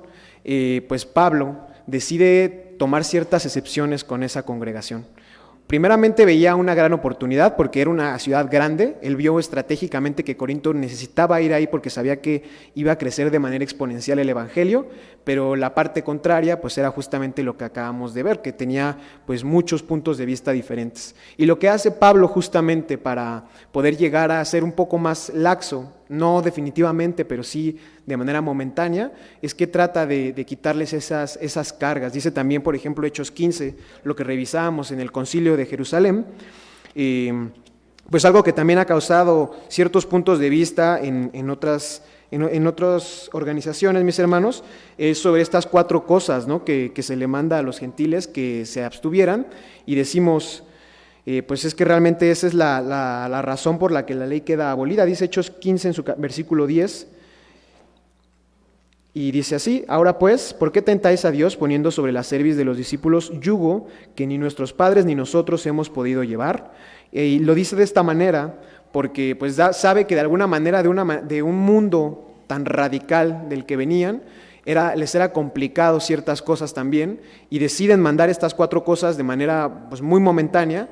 pues Pablo decide tomar ciertas excepciones con esa congregación. Primeramente veía una gran oportunidad porque era una ciudad grande, él vio estratégicamente que Corinto necesitaba ir ahí porque sabía que iba a crecer de manera exponencial el Evangelio, pero la parte contraria pues era justamente lo que acabamos de ver, que tenía pues muchos puntos de vista diferentes. Y lo que hace Pablo justamente para poder llegar a ser un poco más laxo, no definitivamente, pero sí de manera momentánea, es que trata de quitarles esas cargas. Dice también, por ejemplo, Hechos 15, lo que revisábamos en el concilio de Jerusalén, pues algo que también ha causado ciertos puntos de vista en otras organizaciones, mis hermanos, es sobre estas 4 cosas, ¿no?, que se le manda a los gentiles que se abstuvieran, y decimos, pues es que realmente esa es la razón por la que la ley queda abolida. Dice Hechos 15 en su versículo 10, y dice así: ahora pues, ¿por qué tentáis a Dios poniendo sobre la cerviz de los discípulos yugo que ni nuestros padres ni nosotros hemos podido llevar? Y lo dice de esta manera porque pues sabe que de alguna manera de un mundo tan radical del que venían, les era complicado ciertas cosas también, y deciden mandar estas 4 cosas de manera pues muy momentánea.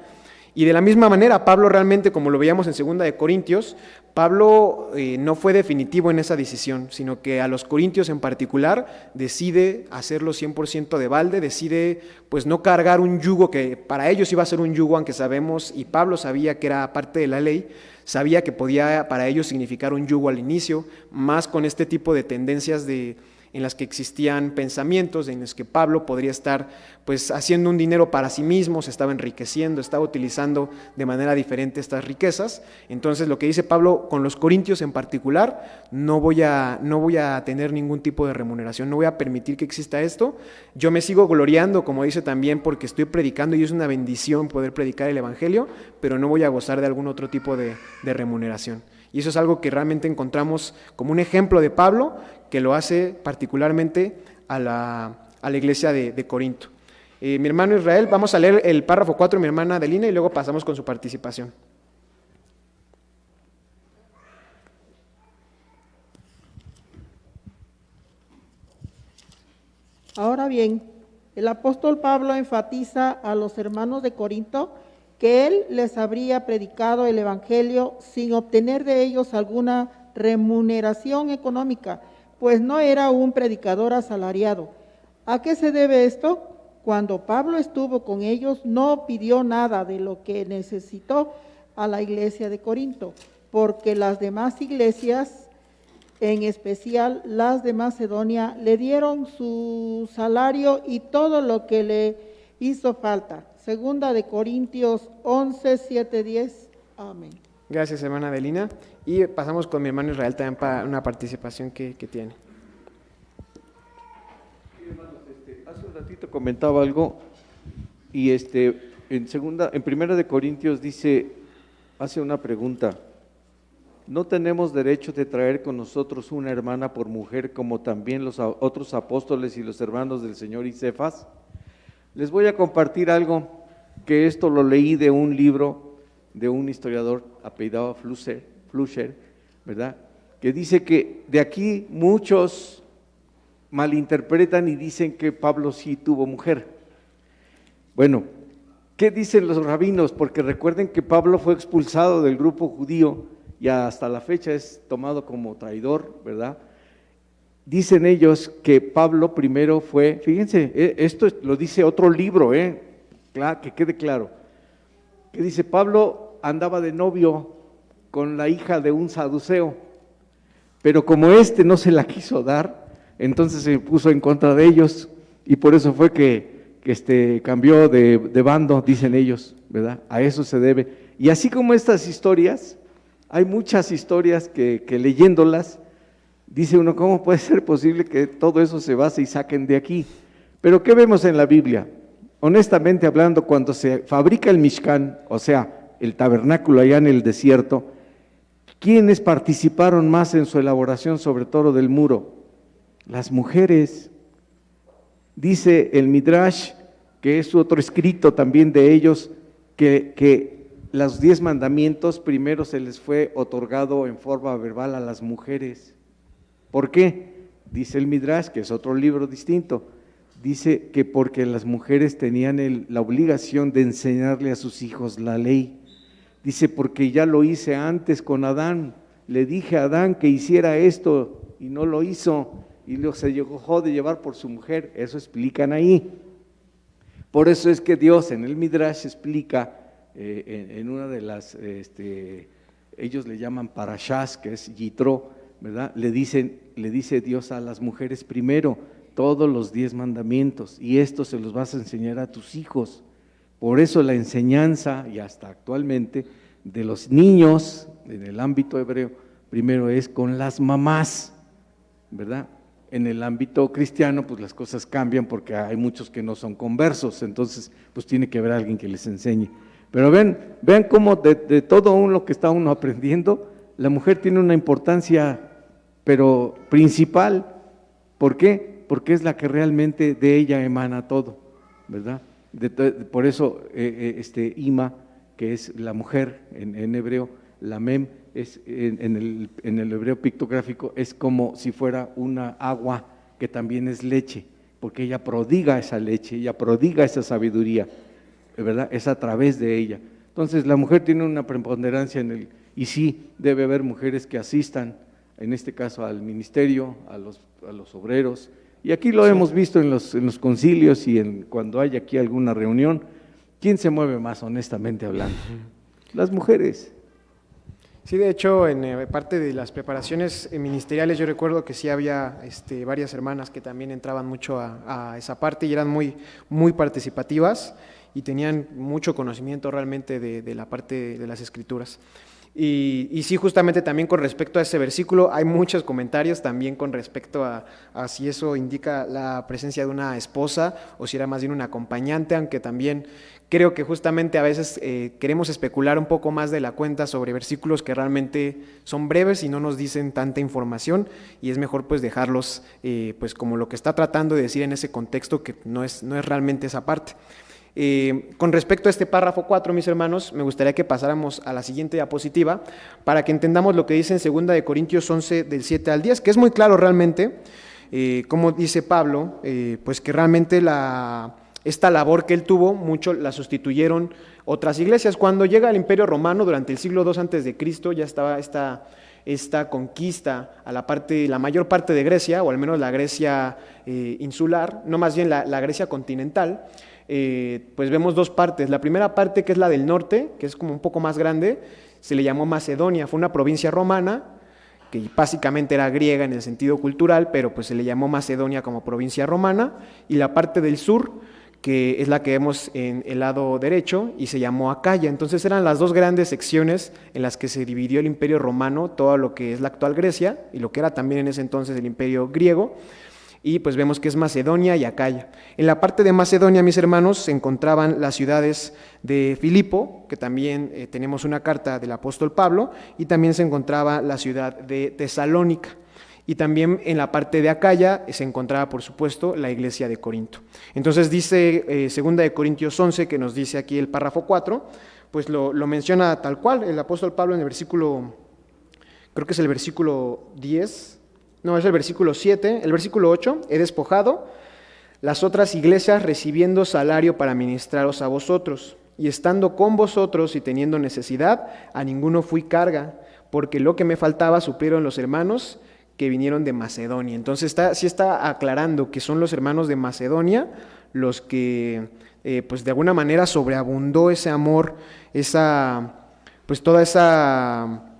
Y de la misma manera, Pablo realmente, como lo veíamos en 2 de Corintios, Pablo no fue definitivo en esa decisión, sino que a los corintios en particular decide hacerlo 100% de balde, decide pues no cargar un yugo que para ellos iba a ser un yugo, aunque sabemos, y Pablo sabía que era parte de la ley, sabía que podía para ellos significar un yugo al inicio, más con este tipo de tendencias en las que existían pensamientos, en los que Pablo podría estar pues haciendo un dinero para sí mismo, se estaba enriqueciendo, estaba utilizando de manera diferente estas riquezas. Entonces lo que dice Pablo con los corintios en particular, no voy a tener ningún tipo de remuneración, no voy a permitir que exista esto. Yo me sigo gloriando, como dice también, porque estoy predicando y es una bendición poder predicar el Evangelio, pero no voy a gozar de algún otro tipo de remuneración. Y eso es algo que realmente encontramos como un ejemplo de Pablo, que lo hace particularmente a la iglesia de Corinto. Mi hermano Israel, vamos a leer el párrafo 4 de mi hermana Adelina y luego pasamos con su participación. Ahora bien, el apóstol Pablo enfatiza a los hermanos de Corinto que él les habría predicado el Evangelio sin obtener de ellos alguna remuneración económica, pues no era un predicador asalariado. ¿A qué se debe esto? Cuando Pablo estuvo con ellos, no pidió nada de lo que necesitó a la iglesia de Corinto, porque las demás iglesias, en especial las de Macedonia, le dieron su salario y todo lo que le hizo falta. 2 de Corintios 11, 7, 10. Amén. Gracias, hermana Adelina. Y pasamos con mi hermano Israel también para una participación que tiene. Sí, hermanos, hace un ratito comentaba algo y en 1 de Corintios hace una pregunta: ¿no tenemos derecho de traer con nosotros una hermana por mujer como también los otros apóstoles y los hermanos del Señor y Cefas? Les voy a compartir algo que esto lo leí de un libro de un historiador apellidado Flusher, ¿verdad? Que dice que de aquí muchos malinterpretan y dicen que Pablo sí tuvo mujer. Bueno, ¿qué dicen los rabinos? Porque recuerden que Pablo fue expulsado del grupo judío y hasta la fecha es tomado como traidor, ¿verdad? Dicen ellos que Pablo primero fue, fíjense, esto lo dice otro libro, que quede claro, que dice Pablo andaba de novio con la hija de un saduceo, pero como no se la quiso dar, entonces se puso en contra de ellos y por eso fue que cambió de bando, dicen ellos, ¿verdad? A eso se debe. Y así como estas historias, hay muchas historias que leyéndolas Dice uno, ¿cómo puede ser posible que todo eso se base y saquen de aquí? Pero ¿qué vemos en la Biblia? Honestamente hablando, cuando se fabrica el Mishkan, o sea, el tabernáculo allá en el desierto, ¿quiénes participaron más en su elaboración, sobre todo del muro? Las mujeres. Dice el Midrash, que es otro escrito también de ellos, que los 10 mandamientos primero se les fue otorgado en forma verbal a las mujeres. ¿Por qué? Dice el Midrash, que es otro libro distinto, dice que porque las mujeres tenían la obligación de enseñarle a sus hijos la ley. Dice, porque ya lo hice antes con Adán, le dije a Adán que hiciera esto y no lo hizo, y luego se dejó de llevar por su mujer. Eso explican ahí. Por eso es que Dios en el Midrash explica en una de las, ellos le llaman parashás, que es Yitro, ¿verdad? Le dice Dios a las mujeres primero todos los 10 mandamientos, y esto se los vas a enseñar a tus hijos. Por eso la enseñanza, y hasta actualmente, de los niños en el ámbito hebreo, primero es con las mamás, ¿verdad? En el ámbito cristiano, pues las cosas cambian porque hay muchos que no son conversos, entonces pues tiene que haber alguien que les enseñe. Pero vean cómo de todo lo que está uno aprendiendo, la mujer tiene una importancia, pero principal. ¿Por qué? Porque es la que realmente de ella emana todo, ¿verdad? Por eso Ima, que es la mujer en hebreo, la mem, es en el hebreo pictográfico, es como si fuera una agua que también es leche, porque ella prodiga esa leche, ella prodiga esa sabiduría, ¿verdad? Es a través de ella. Entonces la mujer tiene una preponderancia y sí, debe haber mujeres que asistan, en este caso al ministerio, a los obreros, y aquí lo hemos visto en los concilios y cuando hay aquí alguna reunión. ¿Quién se mueve más, honestamente hablando? Las mujeres. Sí, de hecho, en parte de las preparaciones ministeriales, yo recuerdo que sí había varias hermanas que también entraban mucho a esa parte y eran muy, muy participativas y tenían mucho conocimiento realmente de la parte de las escrituras. Y sí, justamente también con respecto a ese versículo, hay muchos comentarios también con respecto a si eso indica la presencia de una esposa o si era más bien un acompañante, aunque también creo que justamente a veces queremos especular un poco más de la cuenta sobre versículos que realmente son breves y no nos dicen tanta información, y es mejor pues dejarlos pues como lo que está tratando de decir en ese contexto, que no es realmente esa parte. Con respecto a este párrafo 4, mis hermanos, me gustaría que pasáramos a la siguiente diapositiva para que entendamos lo que dice en 2 Corintios 11, del 7 al 10, que es muy claro realmente, como dice Pablo, pues que realmente esta labor que él tuvo, mucho la sustituyeron otras iglesias. Cuando llega el Imperio Romano, durante el siglo II antes de Cristo, ya estaba esta conquista a la mayor parte de Grecia, o al menos la Grecia insular, no más bien la Grecia continental. Pues vemos dos partes. La primera parte, que es la del norte, que es como un poco más grande, se le llamó Macedonia, fue una provincia romana, que básicamente era griega en el sentido cultural, pero pues se le llamó Macedonia como provincia romana, y la parte del sur, que es la que vemos en el lado derecho, y se llamó Acaya. Entonces eran las dos grandes secciones en las que se dividió el Imperio Romano, todo lo que es la actual Grecia, y lo que era también en ese entonces el Imperio griego, y pues vemos que es Macedonia y Acaya. En la parte de Macedonia, mis hermanos, se encontraban las ciudades de Filipo, que también tenemos una carta del apóstol Pablo, y también se encontraba la ciudad de Tesalónica. Y también en la parte de Acaya se encontraba, por supuesto, la iglesia de Corinto. Entonces dice 2 Corintios 11, que nos dice aquí el párrafo 4, pues lo menciona tal cual el apóstol Pablo en el versículo, creo que es el versículo 10, no, es el versículo 7, el versículo 8, he despojado las otras iglesias recibiendo salario para ministraros a vosotros, y estando con vosotros y teniendo necesidad, a ninguno fui carga, porque lo que me faltaba suplieron los hermanos que vinieron de Macedonia. Entonces sí está aclarando que son los hermanos de Macedonia los que pues de alguna manera sobreabundó ese amor, pues toda esa,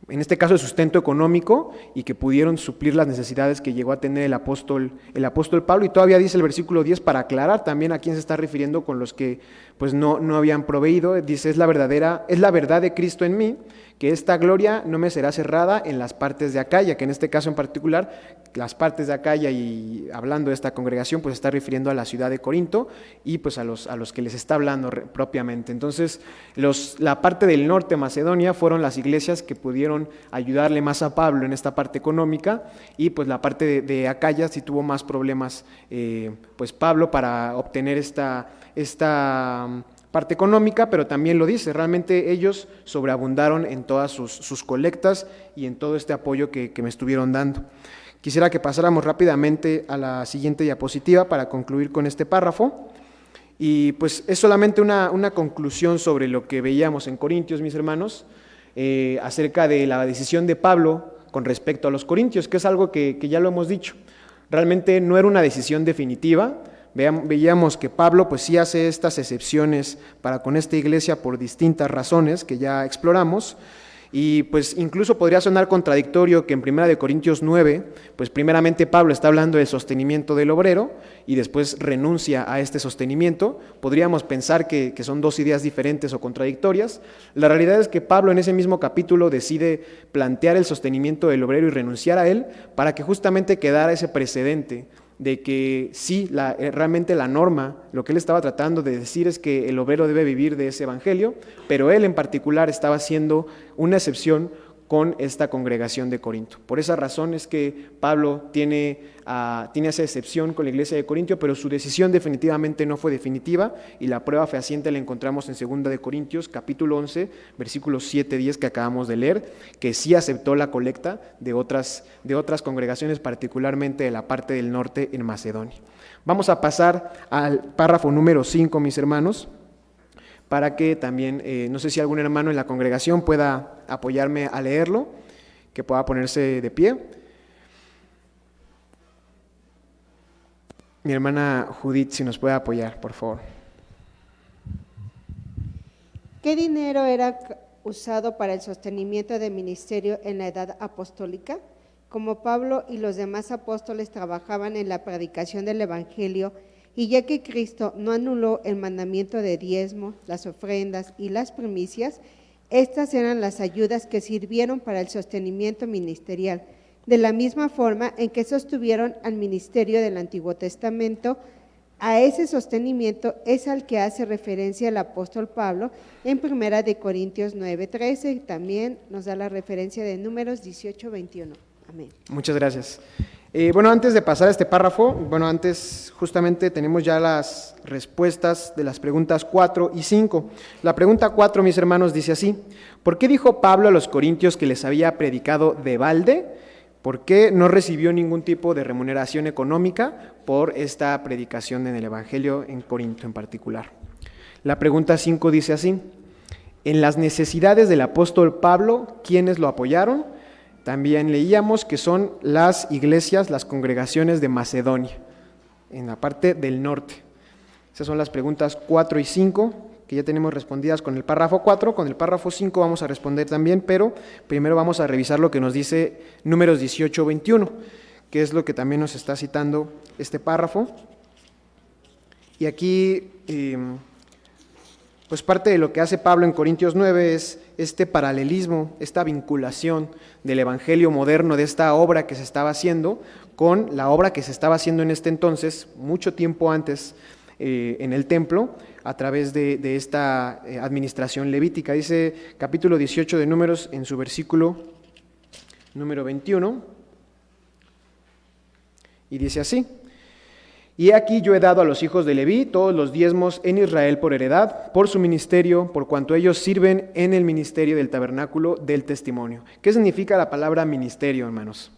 en este caso, el sustento económico, y que pudieron suplir las necesidades que llegó a tener el apóstol Pablo. Y todavía dice el versículo 10, para aclarar también a quién se está refiriendo con los que pues no habían proveído, dice, es la verdad de Cristo en mí, que esta gloria no me será cerrada en las partes de Acaya, que en este caso en particular, las partes de Acaya, y hablando de esta congregación, pues está refiriendo a la ciudad de Corinto y pues a los que les está hablando propiamente. Entonces, la parte del norte de Macedonia fueron las iglesias que pudieron ayudarle más a Pablo en esta parte económica, y pues la parte de Acaya sí tuvo más problemas, pues Pablo, para obtener esta parte económica, pero también lo dice, realmente ellos sobreabundaron en todas sus colectas y en todo este apoyo que me estuvieron dando. Quisiera que pasáramos rápidamente a la siguiente diapositiva para concluir con este párrafo, y pues es solamente una conclusión sobre lo que veíamos en Corintios, mis hermanos, acerca de la decisión de Pablo con respecto a los corintios, que es algo que ya lo hemos dicho. Realmente no era una decisión definitiva. Veíamos que Pablo pues sí hace estas excepciones para con esta iglesia por distintas razones que ya exploramos, y pues incluso podría sonar contradictorio que en 1 Corintios 9, pues primeramente Pablo está hablando del sostenimiento del obrero y después renuncia a este sostenimiento. Podríamos pensar que son dos ideas diferentes o contradictorias. La realidad es que Pablo en ese mismo capítulo decide plantear el sostenimiento del obrero y renunciar a él para que justamente quedara ese precedente de que sí, realmente la norma, lo que él estaba tratando de decir es que el obrero debe vivir de ese evangelio, pero él en particular estaba haciendo una excepción con esta congregación de Corinto. Por esa razón es que Pablo tiene esa excepción con la iglesia de Corinto, pero su decisión definitivamente no fue definitiva, y la prueba fehaciente la encontramos en 2 de Corintios, capítulo 11, versículos 7-10 que acabamos de leer, que sí aceptó la colecta de otras congregaciones, particularmente de la parte del norte en Macedonia. Vamos a pasar al párrafo número 5, mis hermanos, para que también, no sé si algún hermano en la congregación pueda apoyarme a leerlo, que pueda ponerse de pie. Mi hermana Judith, si nos puede apoyar, por favor. ¿Qué dinero era usado para el sostenimiento del ministerio en la edad apostólica? Como Pablo y los demás apóstoles trabajaban en la predicación del evangelio, y ya que Cristo no anuló el mandamiento de diezmo, las ofrendas y las primicias, estas eran las ayudas que sirvieron para el sostenimiento ministerial, de la misma forma en que sostuvieron al ministerio del Antiguo Testamento. A ese sostenimiento es al que hace referencia el apóstol Pablo en 1 Corintios 9:13, y también nos da la referencia de Números 18:21. Amén. Muchas gracias. Bueno, antes de pasar a este párrafo, antes justamente tenemos ya las respuestas de las preguntas 4 y 5. La pregunta 4, mis hermanos, dice así: ¿por qué dijo Pablo a los corintios que les había predicado de balde? ¿Por qué no recibió ningún tipo de remuneración económica por esta predicación en el Evangelio en Corinto en particular? La pregunta 5 dice así: en las necesidades del apóstol Pablo, ¿quiénes lo apoyaron? También leíamos que son las iglesias, las congregaciones de Macedonia, en la parte del norte. Esas son las preguntas 4 y 5, que ya tenemos respondidas con el párrafo 4. Con el párrafo 5 vamos a responder también, pero primero vamos a revisar lo que nos dice Números 18:21, que es lo que también nos está citando este párrafo. Y aquí, pues parte de lo que hace Pablo en Corintios 9 es este paralelismo, esta vinculación del evangelio moderno, de esta obra que se estaba haciendo, con la obra que se estaba haciendo en este entonces, mucho tiempo antes, en el templo, a través de esta administración levítica. Dice capítulo 18 de Números en su versículo número 21, y dice así: y aquí yo he dado a los hijos de Leví todos los diezmos en Israel por heredad, por su ministerio, por cuanto ellos sirven en el ministerio del tabernáculo del testimonio. ¿Qué significa la palabra ministerio, hermanos?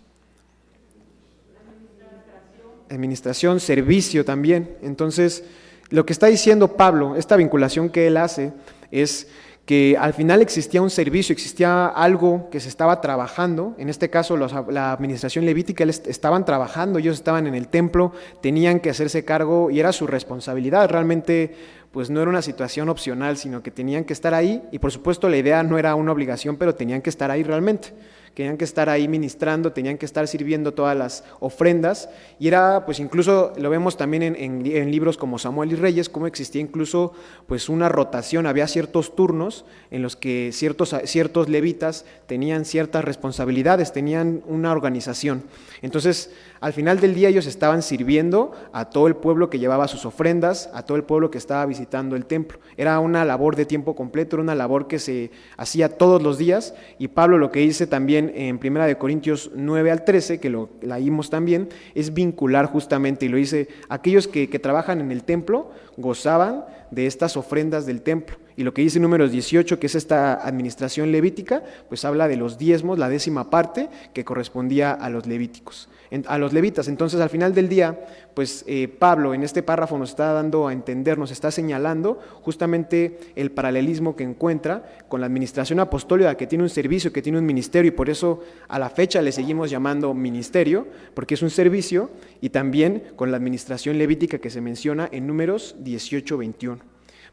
Administración, servicio también. Entonces, lo que está diciendo Pablo, esta vinculación que él hace, es que al final existía un servicio, existía algo que se estaba trabajando. En este caso, la administración levítica estaban trabajando, ellos estaban en el templo, tenían que hacerse cargo y era su responsabilidad. Realmente, pues no era una situación opcional, sino que tenían que estar ahí, y por supuesto la idea no era una obligación, pero tenían que estar ahí realmente. tenían que estar ahí ministrando, tenían que estar sirviendo todas las ofrendas, y era, pues incluso lo vemos también en libros como Samuel y Reyes, cómo existía incluso pues una rotación, había ciertos turnos en los que ciertos levitas tenían ciertas responsabilidades, tenían una organización. Entonces, al final del día ellos estaban sirviendo a todo el pueblo que llevaba sus ofrendas, a todo el pueblo que estaba visitando el templo. Era una labor de tiempo completo, era una labor que se hacía todos los días, y Pablo lo que dice también en 1 Corintios 9 al 13, que lo leímos también, es vincular justamente, y lo dice, aquellos que trabajan en el templo gozaban de estas ofrendas del templo. Y lo que dice Números 18, que es esta administración levítica, pues habla de los diezmos, la 10ª parte que correspondía a los levíticos, a los levitas. Entonces, al final del día, pues Pablo en este párrafo nos está dando a entender, nos está señalando justamente el paralelismo que encuentra con la administración apostólica, que tiene un servicio, que tiene un ministerio, y por eso a la fecha le seguimos llamando ministerio, porque es un servicio, y también con la administración levítica que se menciona en Números 18-21.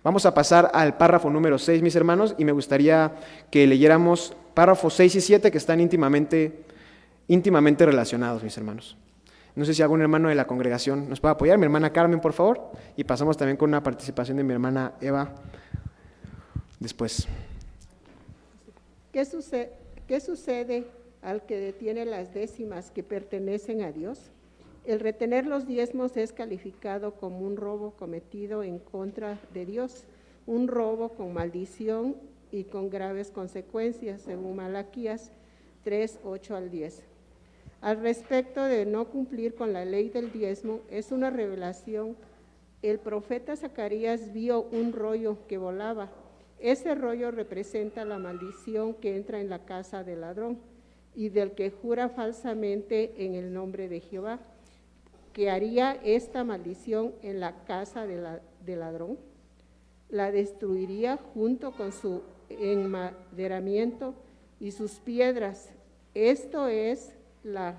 Vamos a pasar al párrafo número 6, mis hermanos, y me gustaría que leyéramos párrafos 6 y 7, que están íntimamente relacionados, mis hermanos. No sé si algún hermano de la congregación nos puede apoyar, mi hermana Carmen, por favor, y pasamos también con una participación de mi hermana Eva después. ¿Qué sucede al que detiene las décimas que pertenecen a Dios? El retener los diezmos es calificado como un robo cometido en contra de Dios, un robo con maldición y con graves consecuencias, según Malaquías 3, 8 al 10. Al respecto de no cumplir con la ley del diezmo, es una revelación. El profeta Zacarías vio un rollo que volaba. Ese rollo representa la maldición que entra en la casa del ladrón y del que jura falsamente en el nombre de Jehová, que haría esta maldición en la casa del ladrón, la destruiría junto con su enmaderamiento y sus piedras. Esto es, la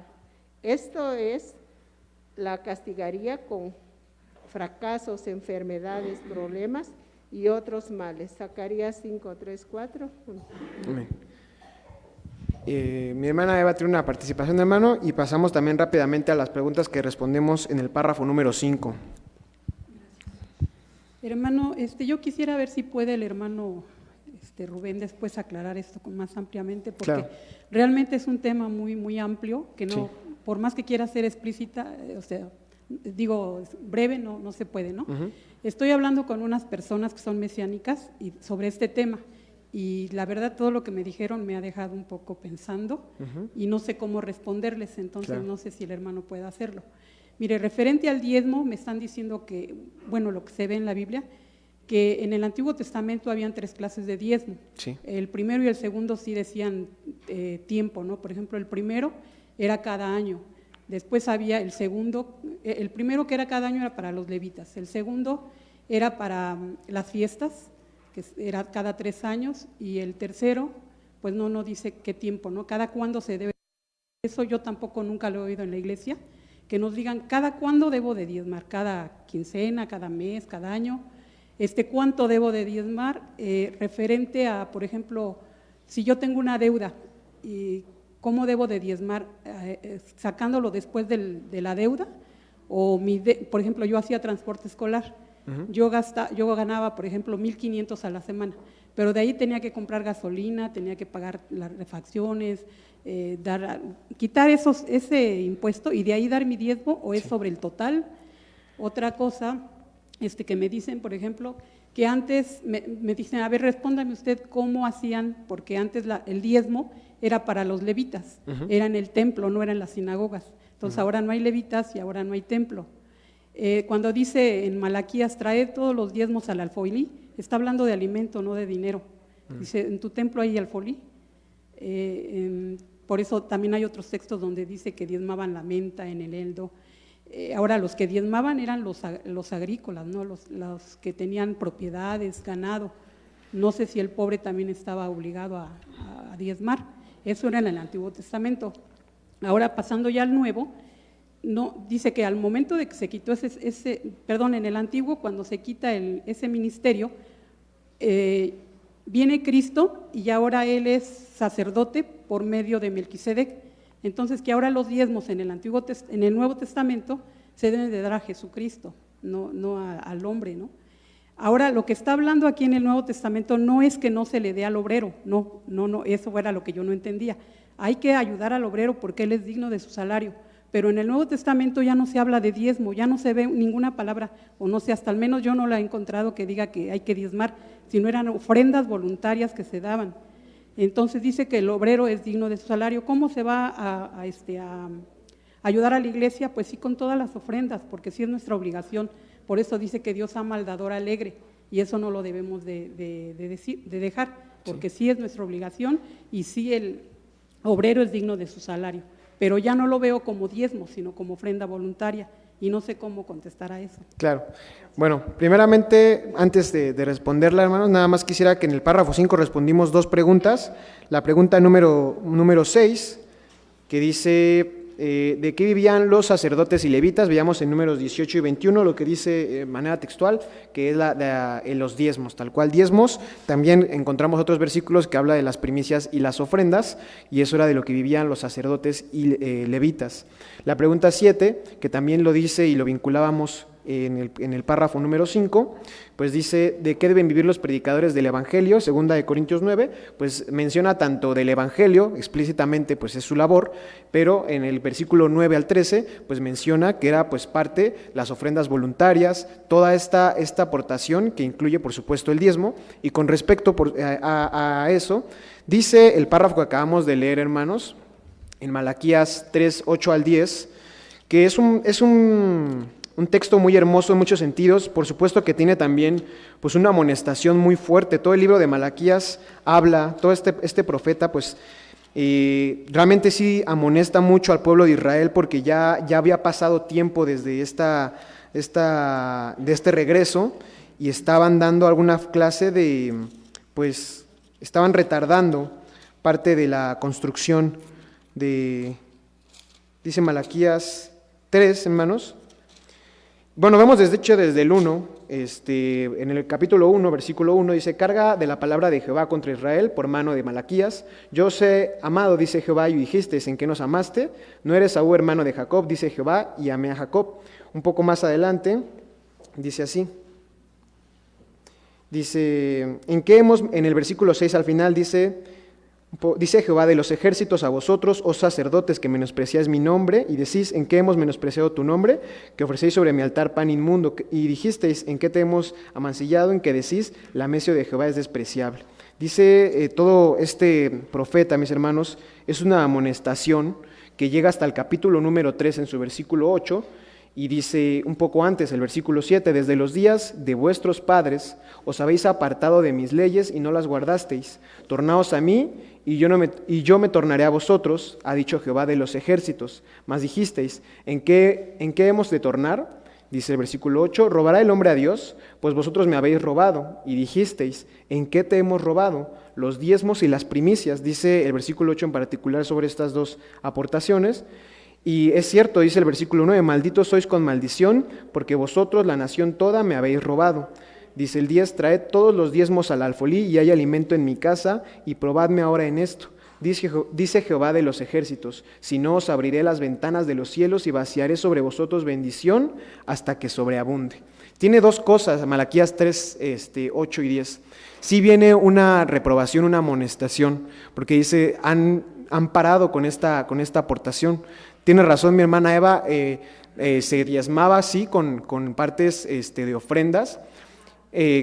castigaría con fracasos, enfermedades, problemas y otros males. Zacarías 5, 3, 4. Amén. Mi hermana Eva tiene una participación de hermano, y pasamos también rápidamente a las preguntas que respondemos en el párrafo número 5. Hermano, yo quisiera ver si puede el hermano Rubén después aclarar esto más ampliamente, porque Claro. realmente es un tema muy, muy amplio, que no, Sí. por más que quiera ser explícita, breve, no se puede, ¿no? Ujú. Estoy hablando con unas personas que son mesiánicas y sobre este tema, y la verdad todo lo que me dijeron me ha dejado un poco pensando, Ujú. y no sé cómo responderles, entonces Claro. no sé si el hermano puede hacerlo. Mire, referente al diezmo, me están diciendo que, bueno, lo que se ve en la Biblia, que en el Antiguo Testamento habían 3 clases de diezmo. Sí. El primero y el segundo sí decían tiempo, ¿no? Por ejemplo, el primero era cada año. Después había el segundo, el primero que era cada año era para los levitas. El segundo era para las fiestas, que era cada 3 años. Y el tercero, pues no dice qué tiempo, ¿no? Cada cuándo se debe. Eso yo tampoco nunca lo he oído en la iglesia, que nos digan cada cuándo debo de diezmar, cada quincena, cada mes, cada año. ¿Cuánto debo de diezmar? Referente a, por ejemplo, si yo tengo una deuda, ¿y cómo debo de diezmar? ¿Sacándolo después de la deuda? O por ejemplo, yo hacía transporte escolar. Ujú. Yo ganaba, por ejemplo, 1,500 a la semana, pero de ahí tenía que comprar gasolina, tenía que pagar las refacciones, quitar ese impuesto y de ahí dar mi diezmo, o es sobre el total. Otra cosa que me dicen, por ejemplo, que antes me dicen, a ver, respóndame usted cómo hacían, porque antes el diezmo era para los levitas, Ujú. era en el templo, no era en las sinagogas. Entonces Ujú. ahora no hay levitas y ahora no hay templo. Cuando dice en Malaquías, trae todos los diezmos al alfolí, está hablando de alimento, no de dinero. Dice, en tu templo hay alfolí. Por eso también hay otros textos donde dice que diezmaban la menta, en el eldo. Ahora los que diezmaban eran los agrícolas, ¿no? Los que tenían propiedades, ganado. No sé si el pobre también estaba obligado a diezmar. Eso era en el Antiguo Testamento. Ahora, pasando ya al Nuevo, no, dice que al momento de que se quitó en el Antiguo, cuando se quita ese ministerio, viene Cristo y ahora Él es sacerdote por medio de Melquisedec. Entonces, que ahora los diezmos en el Nuevo Testamento se deben de dar a Jesucristo, no al hombre, ¿no? Ahora, lo que está hablando aquí en el Nuevo Testamento no es que no se le dé al obrero, no, eso era lo que yo no entendía. Hay que ayudar al obrero porque él es digno de su salario, pero en el Nuevo Testamento ya no se habla de diezmo, ya no se ve ninguna palabra, o no sé, hasta al menos yo no la he encontrado que diga que hay que diezmar, sino eran ofrendas voluntarias que se daban. Entonces dice que el obrero es digno de su salario. ¿Cómo se va a ayudar a la iglesia? Pues sí, con todas las ofrendas, porque sí es nuestra obligación. Por eso dice que Dios ama al dador alegre, y eso no lo debemos de dejar, porque sí es nuestra obligación, y sí el obrero es digno de su salario. Pero ya no lo veo como diezmo, sino como ofrenda voluntaria, y no sé cómo contestar a eso. Claro. Bueno, primeramente, antes de responderla, hermanos, nada más quisiera que en el párrafo 5 respondimos 2 preguntas. La pregunta número 6, que dice, ¿de qué vivían los sacerdotes y levitas? Veamos en números 18 y 21 lo que dice de manera textual, que es los diezmos, tal cual diezmos. También encontramos otros versículos que habla de las primicias y las ofrendas, y eso era de lo que vivían los sacerdotes y levitas. La pregunta 7, que también lo dice y lo vinculábamos en el párrafo número 5, pues dice, ¿de qué deben vivir los predicadores del Evangelio? Segunda de Corintios 9, pues menciona tanto del Evangelio, explícitamente pues es su labor, pero en el versículo 9 al 13, pues menciona que era pues parte las ofrendas voluntarias, toda esta aportación que incluye por supuesto el diezmo. Y con respecto a eso, dice el párrafo que acabamos de leer, hermanos, en Malaquías 3, 8 al 10, que es un texto muy hermoso en muchos sentidos. Por supuesto que tiene también pues una amonestación muy fuerte. Todo el libro de Malaquías habla, todo este profeta pues realmente sí amonesta mucho al pueblo de Israel, porque ya había pasado tiempo desde de este regreso, y estaban dando alguna clase de, pues estaban retardando parte de la construcción dice Malaquías 3, hermanos. Bueno, vemos desde el 1, en el capítulo 1, versículo 1, dice, carga de la palabra de Jehová contra Israel por mano de Malaquías. Yo os he amado, dice Jehová, y dijisteis, ¿en qué nos amaste? No eres Saúl, hermano de Jacob, dice Jehová, y amé a Jacob. Un poco más adelante, dice así. Dice, en el versículo 6 al final dice Jehová de los ejércitos a vosotros, oh sacerdotes, que menospreciáis mi nombre, y decís, ¿en qué hemos menospreciado tu nombre? Que ofrecéis sobre mi altar pan inmundo, y dijisteis, ¿en qué te hemos amancillado? En que decís, la mesio de Jehová es despreciable. Dice todo este profeta, mis hermanos, es una amonestación que llega hasta el capítulo número 3 en su versículo 8, y dice un poco antes, el versículo 7, desde los días de vuestros padres os habéis apartado de mis leyes y no las guardasteis. Tornaos a mí, y yo me tornaré a vosotros, ha dicho Jehová de los ejércitos. Mas dijisteis, ¿en qué hemos de tornar? Dice el versículo 8, ¿robará el hombre a Dios? Pues vosotros me habéis robado. Y dijisteis, ¿en qué te hemos robado? Los diezmos y las primicias. Dice el versículo 8 en particular sobre estas 2 aportaciones. Y es cierto, dice el versículo 9, malditos sois con maldición, porque vosotros, la nación toda, me habéis robado. Dice el 10, traed todos los diezmos al alfolí, y hay alimento en mi casa, y probadme ahora en esto. Dice Jehová de los ejércitos, si no os abriré las ventanas de los cielos, y vaciaré sobre vosotros bendición, hasta que sobreabunde. Tiene 2 cosas, Malaquías 3, 8 y 10. Sí viene una reprobación, una amonestación, porque dice, han parado con esta aportación. Tiene razón mi hermana Eva, se diezmaba así con partes de ofrendas,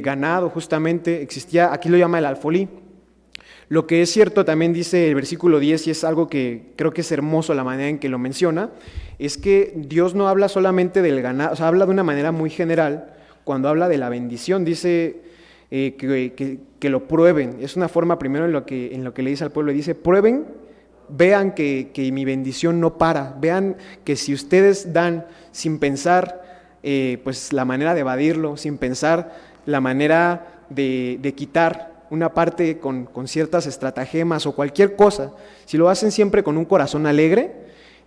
ganado justamente, existía, aquí lo llama el alfolí. Lo que es cierto también dice el versículo 10, y es algo que creo que es hermoso la manera en que lo menciona, es que Dios no habla solamente del ganado, o sea, habla de una manera muy general cuando habla de la bendición. Dice que lo prueben, es una forma primero en lo que le dice al pueblo, dice, prueben, vean que mi bendición no para, vean que si ustedes dan sin pensar pues la manera de evadirlo, sin pensar la manera de quitar una parte con ciertas estratagemas o cualquier cosa, si lo hacen siempre con un corazón alegre,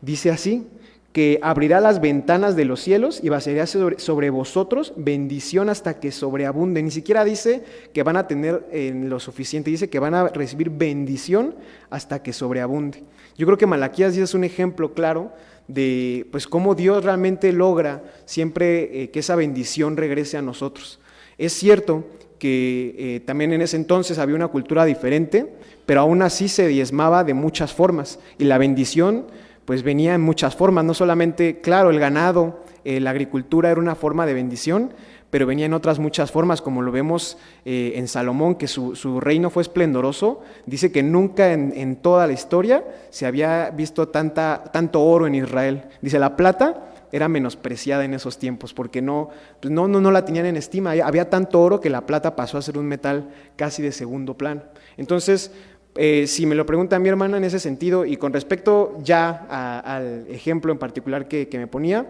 dice así, que abrirá las ventanas de los cielos y vaciará sobre vosotros bendición hasta que sobreabunde. Ni siquiera dice que van a tener lo suficiente, dice que van a recibir bendición hasta que sobreabunde. Yo creo que Malaquías es un ejemplo claro de pues cómo Dios realmente logra siempre que esa bendición regrese a nosotros. Es cierto que también en ese entonces había una cultura diferente, pero aún así se diezmaba de muchas formas, y la bendición pues venía en muchas formas, no solamente, claro, el ganado, la agricultura era una forma de bendición, pero venía en otras muchas formas, como lo vemos en Salomón, que su reino fue esplendoroso. Dice que nunca en toda la historia se había visto tanto oro en Israel. Dice, la plata era menospreciada en esos tiempos, porque no la tenían en estima. Había tanto oro que la plata pasó a ser un metal casi de segundo plano. Entonces, si me lo pregunta mi hermana en ese sentido, y con respecto ya al ejemplo en particular que me ponía,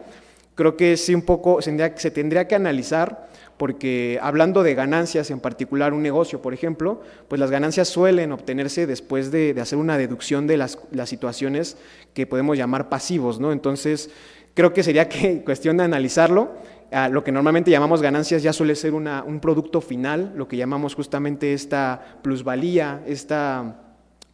creo que sí un poco se tendría que analizar, porque hablando de ganancias, en particular un negocio, por ejemplo, pues las ganancias suelen obtenerse después de hacer una deducción de las situaciones que podemos llamar pasivos, ¿no? Entonces, creo que sería cuestión de analizarlo. Lo que normalmente llamamos ganancias ya suele ser un producto final, lo que llamamos justamente esta plusvalía,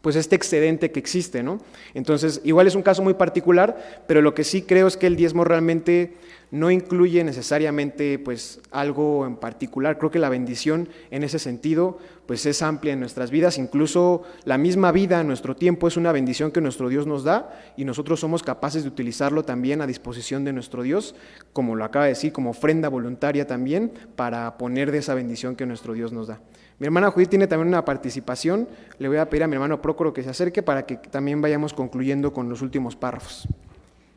pues este excedente que existe, ¿no? Entonces, igual es un caso muy particular, pero lo que sí creo es que el diezmo realmente no incluye necesariamente pues algo en particular. Creo que la bendición en ese sentido pues es amplia en nuestras vidas, incluso la misma vida, nuestro tiempo es una bendición que nuestro Dios nos da, y nosotros somos capaces de utilizarlo también a disposición de nuestro Dios, como lo acaba de decir, como ofrenda voluntaria también, para poner de esa bendición que nuestro Dios nos da. Mi hermana Judith tiene también una participación, le voy a pedir a mi hermano Prócoro que se acerque para que también vayamos concluyendo con los últimos párrafos.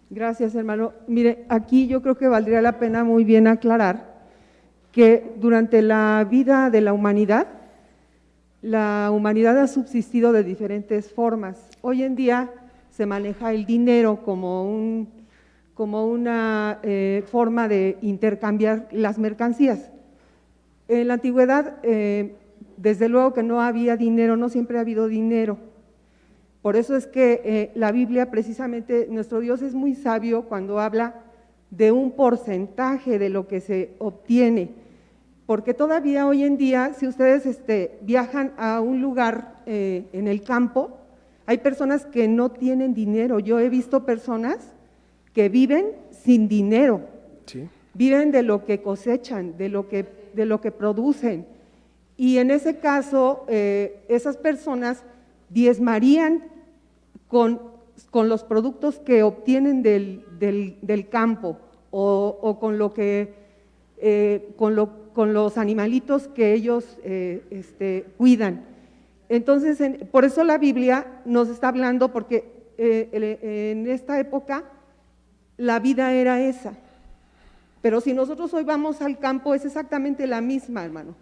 Gracias, hermano. Mire, aquí yo creo que valdría la pena muy bien aclarar que durante la vida de la humanidad ha subsistido de diferentes formas. Hoy en día se maneja el dinero como una forma de intercambiar las mercancías. En la antigüedad, desde luego que no había dinero, no siempre ha habido dinero. Por eso es que la Biblia, precisamente, nuestro Dios es muy sabio cuando habla de un porcentaje de lo que se obtiene, porque todavía hoy en día, si ustedes viajan a un lugar en el campo, hay personas que no tienen dinero. Yo he visto personas que viven sin dinero, ¿sí? Viven de lo que cosechan, de lo que producen, y en ese caso, esas personas diezmarían con los productos que obtienen del campo o con lo que con los animalitos que ellos cuidan. Entonces, por eso la Biblia nos está hablando, porque en esta época la vida era esa. Pero si nosotros hoy vamos al campo, es exactamente la misma, hermano.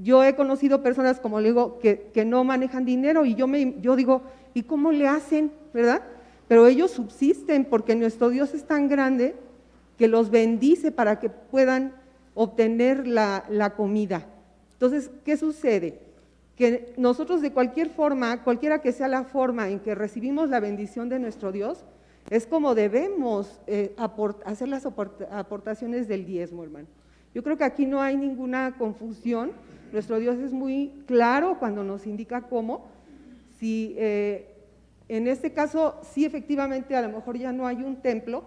Yo he conocido personas, como le digo, que no manejan dinero, y yo digo, ¿y cómo le hacen, verdad? Pero ellos subsisten porque nuestro Dios es tan grande que los bendice para que puedan obtener la comida. Entonces, ¿qué sucede? Que nosotros de cualquier forma, cualquiera que sea la forma en que recibimos la bendición de nuestro Dios, es como debemos hacer las aportaciones del diezmo, hermano. Yo creo que aquí no hay ninguna confusión. Nuestro Dios es muy claro cuando nos indica cómo. Si en este caso, sí, efectivamente, a lo mejor ya no hay un templo,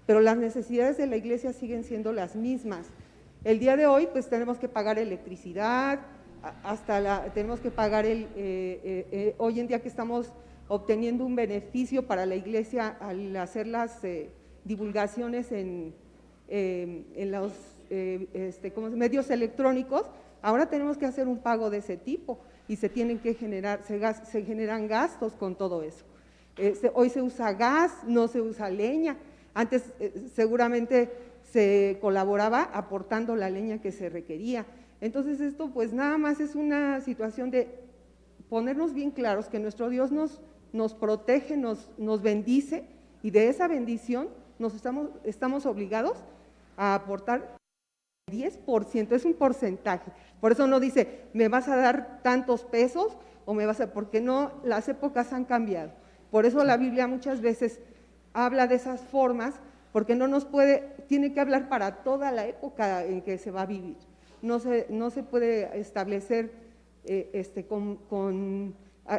pero las necesidades de la iglesia siguen siendo las mismas. El día de hoy, pues tenemos que pagar electricidad, tenemos que pagar hoy en día que estamos obteniendo un beneficio para la iglesia al hacer las divulgaciones en los medios electrónicos. Ahora tenemos que hacer un pago de ese tipo y se generan gastos con todo eso. Hoy se usa gas, no se usa leña. Antes seguramente se colaboraba aportando la leña que se requería. Entonces esto pues nada más es una situación de ponernos bien claros que nuestro Dios nos protege, nos bendice, y de esa bendición estamos obligados a aportar 10%, es un porcentaje. Por eso no dice, me vas a dar tantos pesos, porque no, las épocas han cambiado. Por eso la Biblia muchas veces habla de esas formas, porque no nos puede, tiene que hablar para toda la época en que se va a vivir. No se puede establecer con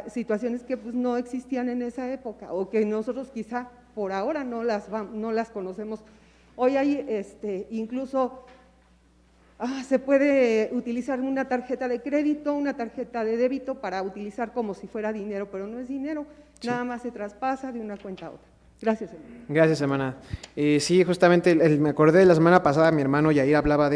situaciones que pues, no existían en esa época o que nosotros quizá por ahora no las conocemos. Hoy hay incluso se puede utilizar una tarjeta de crédito, una tarjeta de débito para utilizar como si fuera dinero, pero no es dinero, sí. Nada más se traspasa de una cuenta a otra. Gracias, hermana. Gracias, hermana. Sí, justamente me acordé de la semana pasada, mi hermano Yair hablaba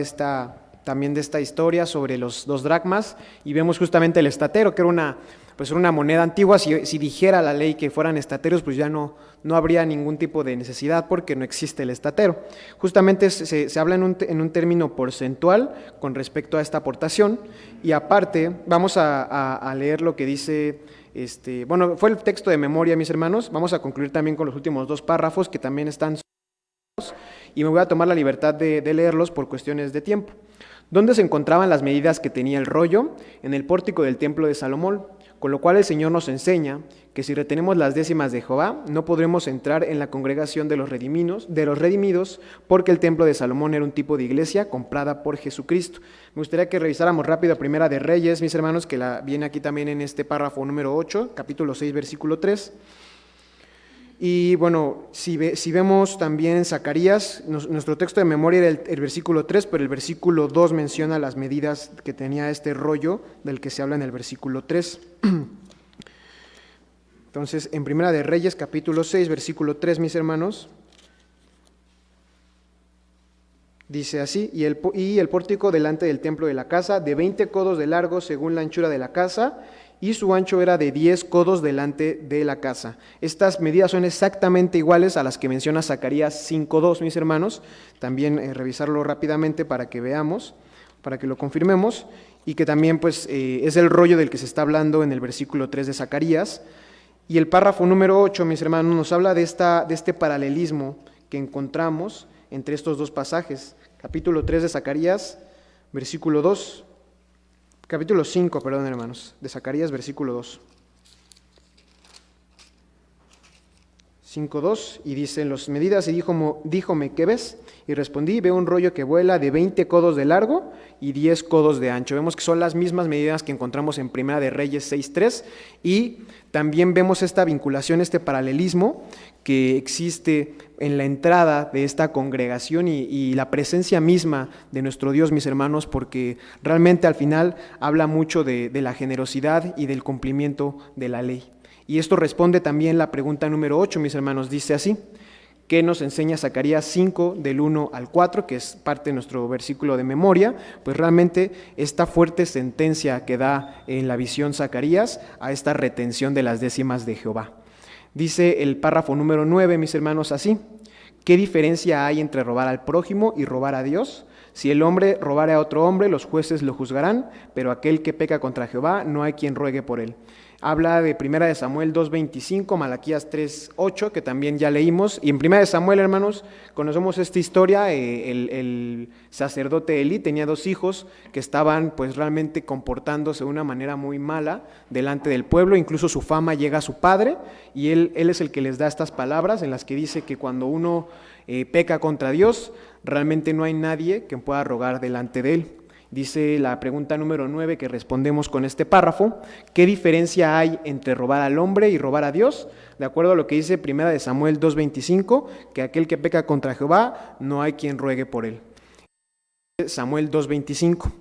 también de esta historia sobre los 2 dracmas y vemos justamente el estatero, que era una moneda antigua. Si dijera la ley que fueran estateros, pues ya no habría ningún tipo de necesidad porque no existe el estatero. Justamente se habla en un término porcentual con respecto a esta aportación y aparte vamos a leer lo que dice, fue el texto de memoria, mis hermanos. Vamos a concluir también con los últimos 2 párrafos que también están y me voy a tomar la libertad de leerlos por cuestiones de tiempo. ¿Dónde se encontraban las medidas que tenía el rollo? En el pórtico del templo de Salomón, con lo cual el Señor nos enseña que si retenemos las décimas de Jehová, no podremos entrar en la congregación de los redimidos, porque el templo de Salomón era un tipo de iglesia comprada por Jesucristo. Me gustaría que revisáramos rápido a Primera de Reyes, mis hermanos, que viene aquí también en este párrafo número 8, capítulo 6, versículo 3. Y bueno, si vemos también en Zacarías, nuestro texto de memoria era el versículo 3, pero el versículo 2 menciona las medidas que tenía este rollo del que se habla en el versículo 3. Entonces, en Primera de Reyes, capítulo 6, versículo 3, mis hermanos, dice así: y el pórtico delante del templo de la casa, de 20 codos de largo según la anchura de la casa, y su ancho era de 10 codos delante de la casa. Estas medidas son exactamente iguales a las que menciona Zacarías 5.2, mis hermanos. También revisarlo rápidamente para que veamos, para que lo confirmemos, y que también pues, es el rollo del que se está hablando en el versículo 3 de Zacarías. Y el párrafo número 8, mis hermanos, nos habla de este paralelismo que encontramos entre estos 2 pasajes. Capítulo 3 de Zacarías, versículo 2. Capítulo 5, perdón, hermanos, de Zacarías, versículo 2. 5.2, y dicen las medidas, y díjome, ¿qué ves? Y respondí, veo un rollo que vuela de 20 codos de largo y 10 codos de ancho. Vemos que son las mismas medidas que encontramos en Primera de Reyes 6.3, y también vemos esta vinculación, este paralelismo que existe en la entrada de esta congregación y la presencia misma de nuestro Dios, mis hermanos, porque realmente al final habla mucho de la generosidad y del cumplimiento de la ley. Y esto responde también la pregunta número 8, mis hermanos, dice así: ¿qué nos enseña Zacarías 5 del 1 al 4, que es parte de nuestro versículo de memoria? Pues realmente esta fuerte sentencia que da en la visión Zacarías a esta retención de las décimas de Jehová. Dice el párrafo número 9, mis hermanos, así: ¿qué diferencia hay entre robar al prójimo y robar a Dios? Si el hombre robare a otro hombre, los jueces lo juzgarán, pero aquel que peca contra Jehová, no hay quien ruegue por él. Habla de 1 de Samuel 2.25, Malaquías 3.8, que también ya leímos. Y en 1 de Samuel, hermanos, conocemos esta historia. El sacerdote Elí tenía 2 hijos que estaban pues realmente comportándose de una manera muy mala delante del pueblo. Incluso su fama llega a su padre, y él es el que les da estas palabras en las que dice que cuando uno peca contra Dios, realmente no hay nadie que pueda rogar delante de él. Dice la pregunta número 9 que respondemos con este párrafo: ¿qué diferencia hay entre robar al hombre y robar a Dios? De acuerdo a lo que dice 1 de Samuel 2.25, que aquel que peca contra Jehová, no hay quien ruegue por él. Samuel 2.25.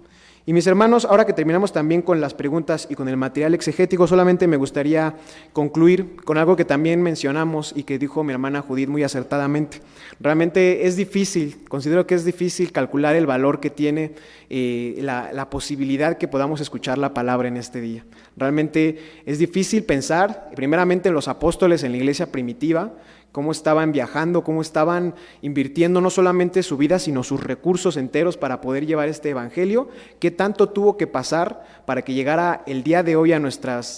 Y mis hermanos, ahora que terminamos también con las preguntas y con el material exegético, solamente me gustaría concluir con algo que también mencionamos y que dijo mi hermana Judith muy acertadamente. Realmente es difícil, considero que es difícil calcular el valor que tiene la posibilidad que podamos escuchar la palabra en este día. Realmente es difícil pensar, primeramente, en los apóstoles en la iglesia primitiva, cómo estaban viajando, cómo estaban invirtiendo no solamente su vida, sino sus recursos enteros para poder llevar este evangelio, qué tanto tuvo que pasar para que llegara el día de hoy a nuestro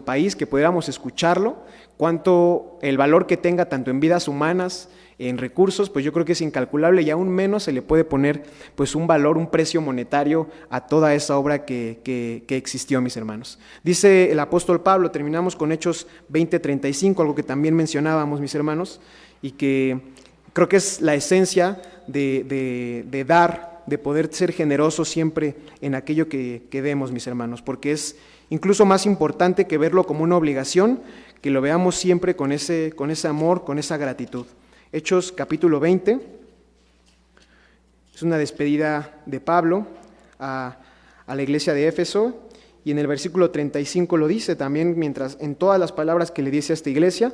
país, que pudiéramos escucharlo, cuánto el valor que tenga tanto en vidas humanas, en recursos, pues yo creo que es incalculable y aún menos se le puede poner pues un valor, un precio monetario a toda esa obra que existió, mis hermanos. Dice el apóstol Pablo, terminamos con Hechos 20:35, algo que también mencionábamos, mis hermanos, y que creo que es la esencia de dar, de poder ser generosos siempre en aquello que demos, mis hermanos, porque es incluso más importante que verlo como una obligación, que lo veamos siempre con ese amor, con esa gratitud. Hechos capítulo 20, es una despedida de Pablo a la iglesia de Éfeso, y en el versículo 35 lo dice también, mientras en todas las palabras que le dice a esta iglesia: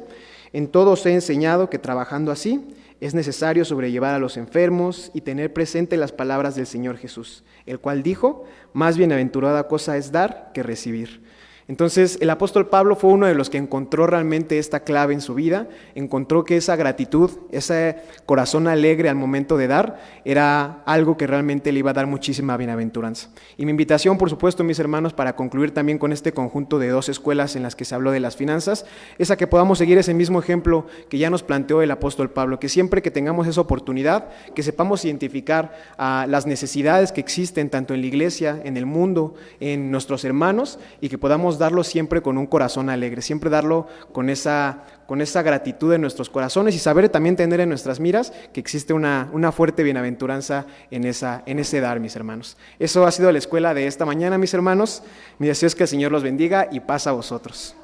en todo os he enseñado que trabajando así es necesario sobrellevar a los enfermos y tener presente las palabras del Señor Jesús, el cual dijo: más bienaventurada cosa es dar que recibir. Entonces, el apóstol Pablo fue uno de los que encontró realmente esta clave en su vida, encontró que esa gratitud, ese corazón alegre al momento de dar, era algo que realmente le iba a dar muchísima bienaventuranza. Y mi invitación, por supuesto, mis hermanos, para concluir también con este conjunto de 2 escuelas en las que se habló de las finanzas, es a que podamos seguir ese mismo ejemplo que ya nos planteó el apóstol Pablo, que siempre que tengamos esa oportunidad, que sepamos identificar las necesidades que existen tanto en la iglesia, en el mundo, en nuestros hermanos, y que podamos darlo siempre con un corazón alegre, siempre darlo con esa gratitud en nuestros corazones y saber también tener en nuestras miras que existe una fuerte bienaventuranza en ese dar, mis hermanos. Eso ha sido la escuela de esta mañana, mis hermanos. Mi deseo es que el Señor los bendiga y paz a vosotros.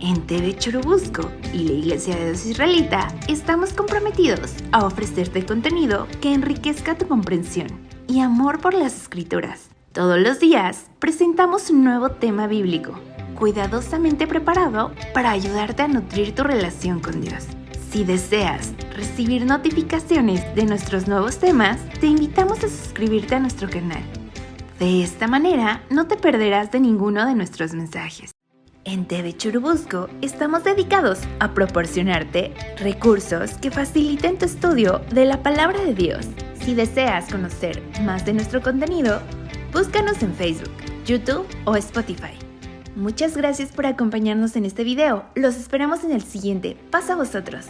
En TV Churubusco y la Iglesia de Dios Israelita estamos comprometidos a ofrecerte contenido que enriquezca tu comprensión y amor por las Escrituras. Todos los días presentamos un nuevo tema bíblico, cuidadosamente preparado para ayudarte a nutrir tu relación con Dios. Si deseas recibir notificaciones de nuestros nuevos temas, te invitamos a suscribirte a nuestro canal. De esta manera no te perderás de ninguno de nuestros mensajes. En TV Churubusco estamos dedicados a proporcionarte recursos que faciliten tu estudio de la Palabra de Dios. Si deseas conocer más de nuestro contenido, búscanos en Facebook, YouTube o Spotify. Muchas gracias por acompañarnos en este video. Los esperamos en el siguiente. Paz a vosotros.